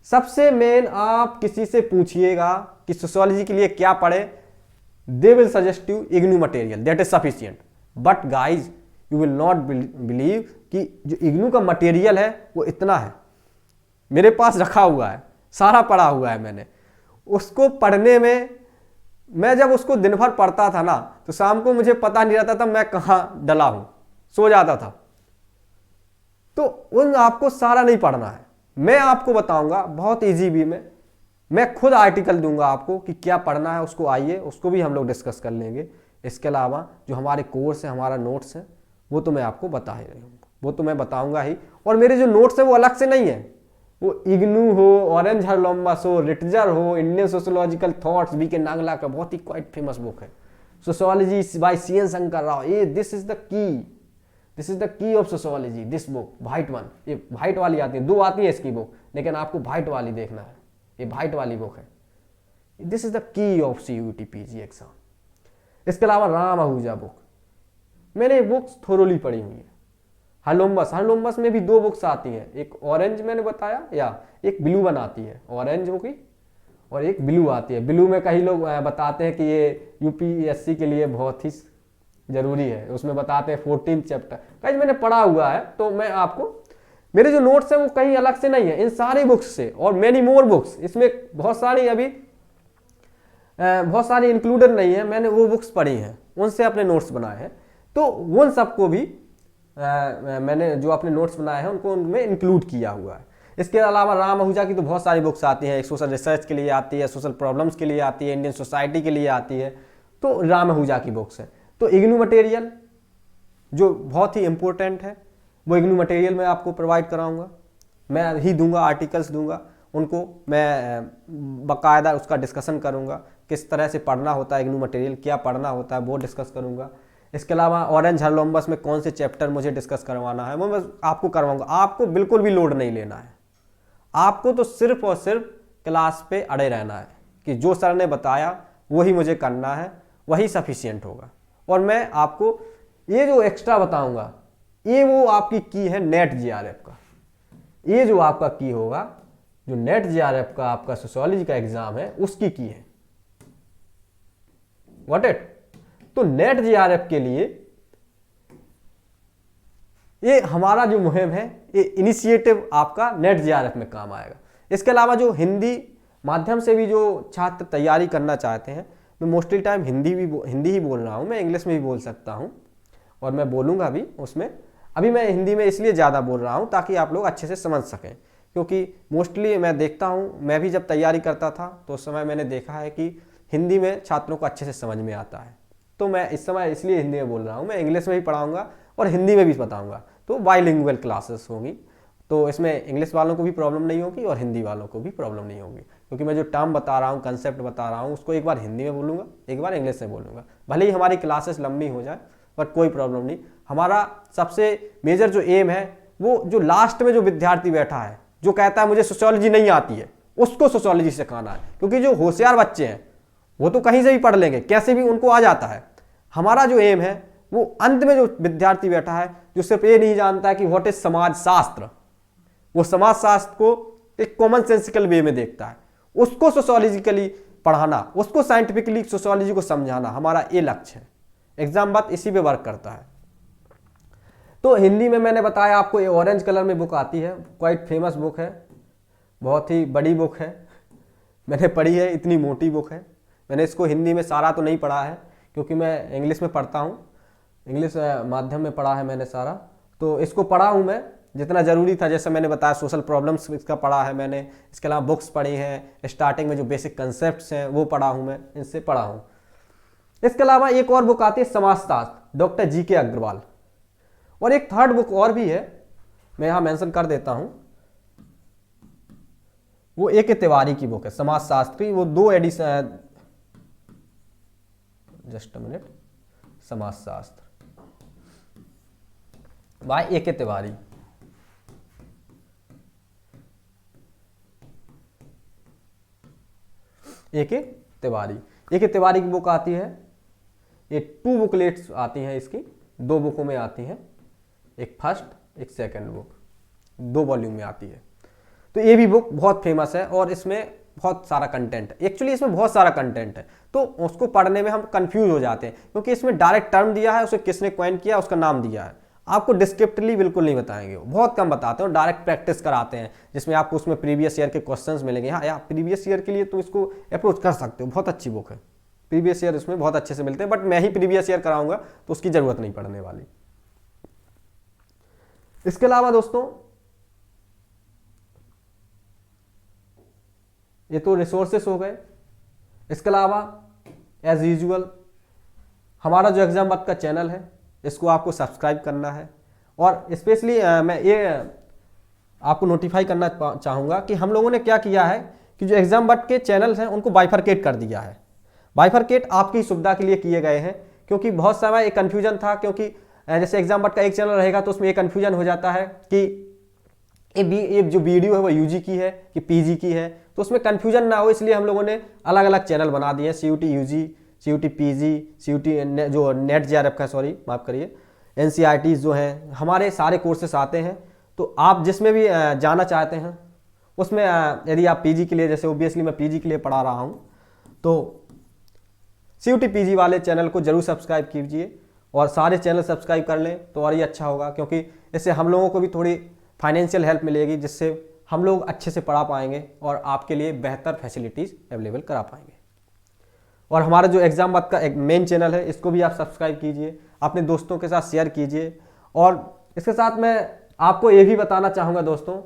सबसे मेन, आप किसी से पूछिएगा कि सोशियोलॉजी के लिए क्या पढ़े, they will suggest you IGNOU material, that is sufficient. But guys, you will not believe कि जो इग्नू का मटेरियल है वो इतना है, मेरे पास रखा हुआ है, सारा पढ़ा हुआ है मैंने। उसको पढ़ने में, मैं जब उसको दिन भर पढ़ता था ना, तो शाम को मुझे पता नहीं रहता था मैं कहाँ डला हूं, सो जाता था। तो उन आपको सारा नहीं पढ़ना है, मैं आपको बताऊंगा बहुत इजी वे में। मैं खुद आर्टिकल दूंगा आपको कि क्या पढ़ना है, उसको आइए, उसको भी हम लोग डिस्कस कर लेंगे। इसके अलावा जो हमारे कोर्स है, हमारा नोट्स है, वो तो मैं आपको बता ही रही हूँ, वो तो मैं बताऊंगा ही। और मेरे जो नोट्स है वो अलग से नहीं है, वो इग्नू हो, ऑरेंज हरलोम्बस हो, रिटजर हो, इंडियन सोशियोलॉजिकल थॉट्स, बी के नागला का बहुत ही क्वाइट फेमस बुक है, sociology by CN Shankar Rao. ये this is the key of sociology, this book, white one. ये व्हाइट वाली आती है, 2 आती है इसकी बुक, लेकिन आपको व्हाइट वाली देखना है, ये व्हाइट वाली बुक है। This is the key of CUT PG exam. इसके अलावा राम आहूजा बुक, मैंने बुक्स थोरोली पढ़ी हुई है। हरलोम्बस में भी 2 बुक्स आती हैं, एक ऑरेंज मैंने बताया, या एक ब्लू वन आती है, ऑरेंज होगी और एक ब्लू आती है। ब्लू में कई लोग बताते हैं कि ये UPSC के लिए बहुत ही जरूरी है, उसमें बताते हैं 14 चैप्टर। गाइस, मैंने पढ़ा हुआ है, तो मैं आपको, मेरे जो नोट्स हैं वो कहीं अलग से नहीं है, इन सारी बुक्स से और मेनी मोर बुक्स, इसमें बहुत सारी इंक्लूडेड नहीं है, मैंने वो बुक्स पढ़ी हैं, उनसे अपने नोट्स बनाए हैं। तो उन सबको भी मैंने जो अपने नोट्स बनाए हैं उनको उनमें इंक्लूड किया हुआ है। इसके अलावा राम आहूजा की तो बहुत सारी बुक्स आती हैं, एक सोशल रिसर्च के लिए आती है, सोशल प्रॉब्लम्स के लिए आती है, इंडियन सोसाइटी के लिए आती है, तो राम आहूजा की बुक्स है। तो इग्नू मटेरियल जो बहुत ही इंपॉर्टेंट है, वो इग्नू मटेरियल मैं आपको प्रोवाइड कराऊंगा, मैं ही दूंगा, आर्टिकल्स दूंगा, उनको मैं बाकायदा उसका डिस्कशन करूंगा, किस तरह से पढ़ना होता है इग्नू मटेरियल, क्या पढ़ना होता है वो डिस्कस करूंगा। इसके अलावा ऑरेंज हरलोम्बस में कौन से चैप्टर मुझे डिस्कस करवाना है वो मैं आपको करवाऊंगा। आपको बिल्कुल भी लोड नहीं लेना है, आपको तो सिर्फ और सिर्फ क्लास पे अड़े रहना है। कि जो सर ने बताया वही मुझे करना है, वही सफिशिएंट होगा। और मैं आपको ये जो एक्स्ट्रा बताऊंगा ये वो आपकी की है नेट जीआरएफ का। ये जो आपका की होगा, जो नेट जीआरएफ का आपका सोशियोलॉजी का एग्जाम है उसकी की है। What it? तो नेट जीआरएफ के लिए ये हमारा जो मुहिम है, ये इनिशिएटिव आपका नेट जीआरएफ में काम आएगा। इसके अलावा जो हिंदी माध्यम से भी जो छात्र तैयारी करना चाहते हैं, मैं मोस्टली टाइम हिंदी ही बोल रहा हूँ, मैं इंग्लिश में भी बोल सकता हूँ और मैं बोलूँगा भी उसमें। अभी मैं हिंदी में इसलिए ज़्यादा बोल रहा हूँ ताकि आप लोग अच्छे से समझ सकें, क्योंकि मोस्टली मैं देखता हूँ, मैं भी जब तैयारी करता था तो उस समय मैंने देखा है कि हिंदी में छात्रों को अच्छे से समझ में आता है। तो मैं इस समय इसलिए हिंदी में बोल रहा हूँ, मैं इंग्लिश में भी पढ़ाऊँगा और हिंदी में भी बताऊँगा, तो बाइलिंगुअल क्लासेस होंगी। तो इसमें इंग्लिश वालों को भी प्रॉब्लम नहीं होगी और हिंदी वालों को भी प्रॉब्लम नहीं होगी, क्योंकि मैं जो टर्म बता रहा हूँ, कंसेप्ट बता रहा हूँ, उसको एक बार हिंदी में बोलूँगा, एक बार इंग्लिश में बोलूँगा। भले ही हमारी क्लासेस लंबी हो जाए पर कोई प्रॉब्लम नहीं। हमारा सबसे मेजर जो एम है वो जो लास्ट में जो विद्यार्थी बैठा है जो कहता है मुझे सोशियोलॉजी नहीं आती है, उसको सोशियोलॉजी सिखाना है। क्योंकि जो होशियार बच्चे हैं वो तो कहीं से भी पढ़ लेंगे, कैसे भी उनको आ जाता है। हमारा जो एम है वो अंत में जो विद्यार्थी बैठा है जो सिर्फ ये नहीं जानता है कि व्हाट इज समाज शास्त्र, वो समाज शास्त्र को एक कॉमन सेंसिकल वे में देखता है, उसको सोशियोलॉजिकली पढ़ाना, उसको साइंटिफिकली सोशियोलॉजी को समझाना, हमारा ये लक्ष्य है। एग्जाम बात इसी पे वर्क करता है। तो हिंदी में मैंने बताया आपको, ये ऑरेंज कलर में बुक आती है, क्वाइट फेमस बुक है, बहुत ही बड़ी बुक है, मैंने पढ़ी है, इतनी मोटी बुक है। मैंने इसको हिंदी में सारा तो नहीं पढ़ा है क्योंकि मैं इंग्लिश में पढ़ता हूँ, इंग्लिश माध्यम में पढ़ा है मैंने सारा, तो इसको पढ़ा हूँ मैं जितना ज़रूरी था। जैसे मैंने बताया सोशल प्रॉब्लम्स इसका पढ़ा है मैंने, इसके अलावा बुक्स पढ़ी हैं, स्टार्टिंग में जो बेसिक कंसेप्ट्स हैं वो पढ़ा हूँ मैं, इनसे पढ़ा हूँ। इसके अलावा एक और बुक आती है समाजशास्त्र, डॉक्टर जी.के. अग्रवाल। और एक थर्ड बुक और भी है, मैं यहाँ मेंशन कर देता हूँ, वो ए.के. तिवारी की बुक है समाजशास्त्र की, वो 2 एडिशन, जस्ट अ मिनट, समाजशास्त्र by A K. Tiwari. A K. Tiwari, A K. Tiwari की बुक आती है, ये 2 बुकलेट्स आती हैं इसकी, 2 बुकों में आती हैं, एक फर्स्ट एक सेकंड बुक, 2 वॉल्यूम में आती है। तो ये भी बुक बहुत फेमस है और इसमें बहुत सारा कंटेंट है। एक्चुअली इसमें बहुत सारा कंटेंट है, तो उसको पढ़ने में हम कंफ्यूज हो जाते हैं क्योंकि इसमें डायरेक्ट टर्म दिया है, उसे किसने कॉइन किया, उसका नाम दिया है। आपको डिस्क्रिप्टिवली बिल्कुल नहीं बताएंगे, वो बहुत कम बताते हैं, डायरेक्ट प्रैक्टिस कराते हैं जिसमें आपको उसमें प्रीवियस ईयर के क्वेश्चंस मिलेंगे। हाँ यार, प्रीवियस ईयर के लिए तो इसको अप्रोच कर सकते हो, बहुत अच्छी बुक है, प्रीवियस ईयर इसमें बहुत अच्छे से मिलते हैं, बट मैं ही प्रीवियस ईयर कराऊंगा तो उसकी जरूरत नहीं पड़ने वाली। इसके अलावा दोस्तों ये तो रिसोर्सेस हो गए। इसके अलावा एज यूजुअल हमारा जो एग्जाम वक्त का चैनल है इसको आपको सब्सक्राइब करना है, और स्पेशली मैं ये आपको नोटिफाई करना चाहूँगा कि हम लोगों ने क्या किया है कि जो एग्जाम वक्त के चैनल्स हैं उनको बाइफरकेट कर दिया है। बाइफरकेट आपकी सुविधा के लिए किए गए हैं, क्योंकि बहुत समय एक कन्फ्यूजन था, क्योंकि जैसे एग्जाम वक्त का एक चैनल रहेगा तो उसमें एक कन्फ्यूजन हो जाता है कि ये जो वीडियो है वो यूजी की है कि पीजी की है, तो उसमें कन्फ्यूजन ना हो इसलिए हम लोगों ने अलग अलग चैनल बना दिए, CUET UG, CUET PG, CUET जो नेट जीआरएफ का, सॉरी माफ़ करिए, एनसीईआरटी जो हैं, हमारे सारे कोर्सेस आते हैं। तो आप जिसमें भी जाना चाहते हैं उसमें, यदि आप पीजी के लिए, जैसे ओबियसली मैं पीजी के लिए पढ़ा रहा हूँ, तो सीयूटी पीजी वाले चैनल को जरूर सब्सक्राइब कीजिए और सारे चैनल सब्सक्राइब कर लें तो और ये अच्छा होगा, क्योंकि इससे हम लोगों को भी थोड़ी फाइनेंशियल हेल्प मिलेगी, जिससे हम लोग अच्छे से पढ़ा पाएंगे और आपके लिए बेहतर फैसिलिटीज़ अवेलेबल करा पाएंगे। और हमारा जो एग्जाम वक्त का एक मेन चैनल है इसको भी आप सब्सक्राइब कीजिए, अपने दोस्तों के साथ शेयर कीजिए। और इसके साथ मैं आपको ये भी बताना चाहूँगा दोस्तों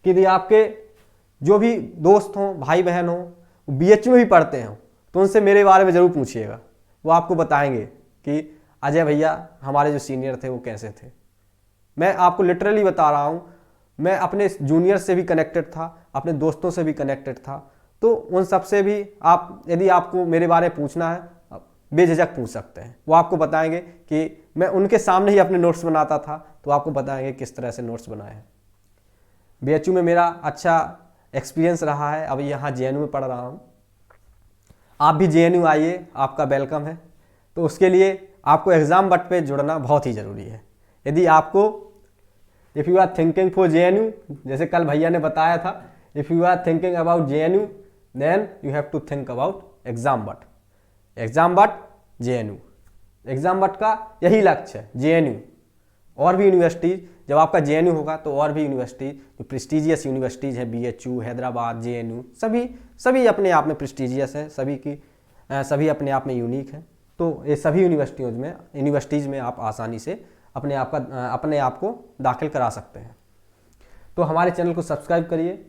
कि यदि आपके जो भी दोस्त हों, भाई बहन हों, बीएचयू में भी पढ़ते हों, तो उनसे मेरे बारे में ज़रूर पूछिएगा, वो आपको बताएंगे कि अजय भैया हमारे जो सीनियर थे वो कैसे थे। मैं आपको लिटरली बता रहा हूँ, मैं अपने जूनियर से भी कनेक्टेड था, अपने दोस्तों से भी कनेक्टेड था, तो उन सब से भी आप, यदि आपको मेरे बारे में पूछना है, बेझिझक पूछ सकते हैं। वो आपको बताएंगे कि मैं उनके सामने ही अपने नोट्स बनाता था, तो आपको बताएंगे किस तरह से नोट्स बनाए हैं। बीएचयू में मेरा अच्छा एक्सपीरियंस रहा है, अभी यहाँ जेएनयू में पढ़ रहा हूँ। आप भी JNU आइए, आपका वेलकम है। तो उसके लिए आपको एग्ज़ाम बट पे जुड़ना बहुत ही ज़रूरी है। यदि आपको if you are thinking for JNU, जैसे कल भैया ने बताया था, if you are thinking about JNU then you have to think about exam but. Exam but JNU, exam but का यही लक्ष्य है, JNU। और भी यूनिवर्सिटीज़, जब आपका JNU होगा तो और भी यूनिवर्सिटीज़ जो प्रेस्टिजियस यूनिवर्सिटीज़ हैं, BHU, हैदराबाद, JNU, सभी अपने आप में प्रेस्टिजियस हैं, सभी अपने आप में यूनिक हैं। तो ये सभी यूनिवर्सिटीज़ में आप आसानी से अपने आप को दाखिल करा सकते हैं। तो हमारे चैनल को सब्सक्राइब करिए।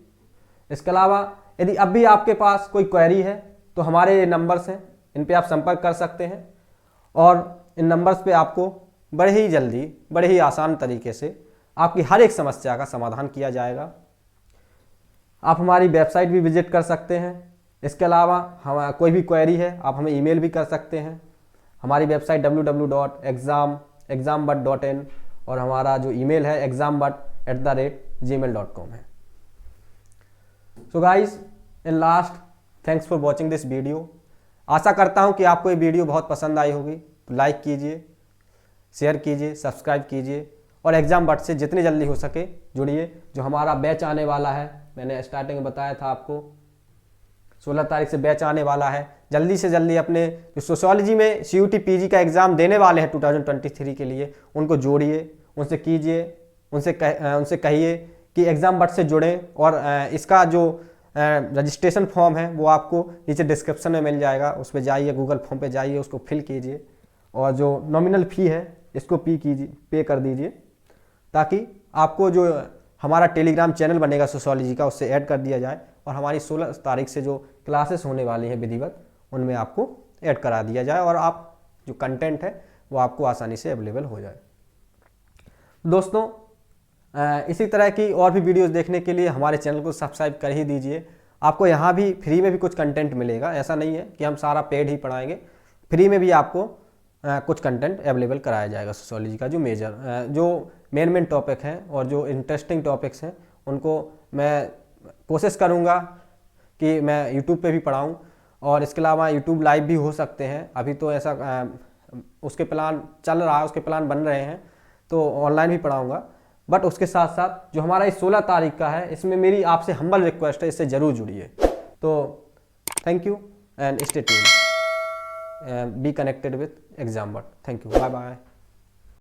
इसके अलावा यदि अब भी आपके पास कोई क्वेरी है तो हमारे नंबर्स हैं, इन पे आप संपर्क कर सकते हैं और इन नंबर्स पे आपको बड़े ही जल्दी, बड़े ही आसान तरीके से आपकी हर एक समस्या का समाधान किया जाएगा। आप हमारी वेबसाइट भी विजिट कर सकते हैं। इसके अलावा हम कोई भी क्वेरी है आप हमें ईमेल भी कर सकते हैं। हमारी वेबसाइट www.exambut.in और हमारा जो ईमेल है exambut@gmail.com है। So guys, in last, thanks for watching this video. आशा करता हूँ कि आपको ये वीडियो बहुत पसंद आई होगी। तो लाइक कीजिए, शेयर कीजिए, सब्सक्राइब कीजिए और एग्ज़ाम बट से जितनी जल्दी हो सके जुड़िए। जो हमारा बैच आने वाला है, मैंने स्टार्टिंग में बताया था आपको, 16 तारीख से बैच आने वाला है। जल्दी से जल्दी अपने जो सोशियोलॉजी में CUT PG का एग्ज़ाम देने वाले हैं 2023 के लिए, उनको जोड़िए, उनसे कीजिए, उनसे कहिए कि एग्ज़ाम बट से जुड़ें। और इसका जो रजिस्ट्रेशन फॉर्म है वो आपको नीचे डिस्क्रिप्शन में मिल जाएगा, उस पर जाइए, गूगल फॉर्म पे जाइए, उसको फिल कीजिए और जो नॉमिनल फ़ी है इसको पे कर दीजिए, ताकि आपको जो हमारा टेलीग्राम चैनल बनेगा सोशियोलॉजी का, उससे ऐड कर दिया जाए और हमारी 16 तारीख से जो क्लासेस होने वाली हैं विधिवत, उनमें आपको ऐड करा दिया जाए और आप जो कंटेंट है वो आपको आसानी से अवेलेबल हो जाए। दोस्तों, इसी तरह की और भी वीडियोस देखने के लिए हमारे चैनल को सब्सक्राइब कर ही दीजिए। आपको यहाँ भी फ्री में भी कुछ कंटेंट मिलेगा, ऐसा नहीं है कि हम सारा पेड ही पढ़ाएंगे। फ्री में भी आपको कुछ कंटेंट अवेलेबल कराया जाएगा सोशियोलॉजी का, जो मेन टॉपिक हैं और जो इंटरेस्टिंग टॉपिक्स हैं, उनको मैं कोशिश करूँगा कि मैं यूट्यूब पे भी पढ़ाऊँ और इसके अलावा यूट्यूब लाइव भी हो सकते हैं। अभी तो ऐसा उसके प्लान चल रहा है, उसके प्लान बन रहे हैं, तो ऑनलाइन भी पढ़ाऊँगा। बट उसके साथ साथ जो हमारा इस 16 तारीख का है, इसमें मेरी आपसे हम्बल रिक्वेस्ट है, इससे ज़रूर जुड़िए। तो thank you and stay tuned, be connected with exam but. Thank you, bye bye.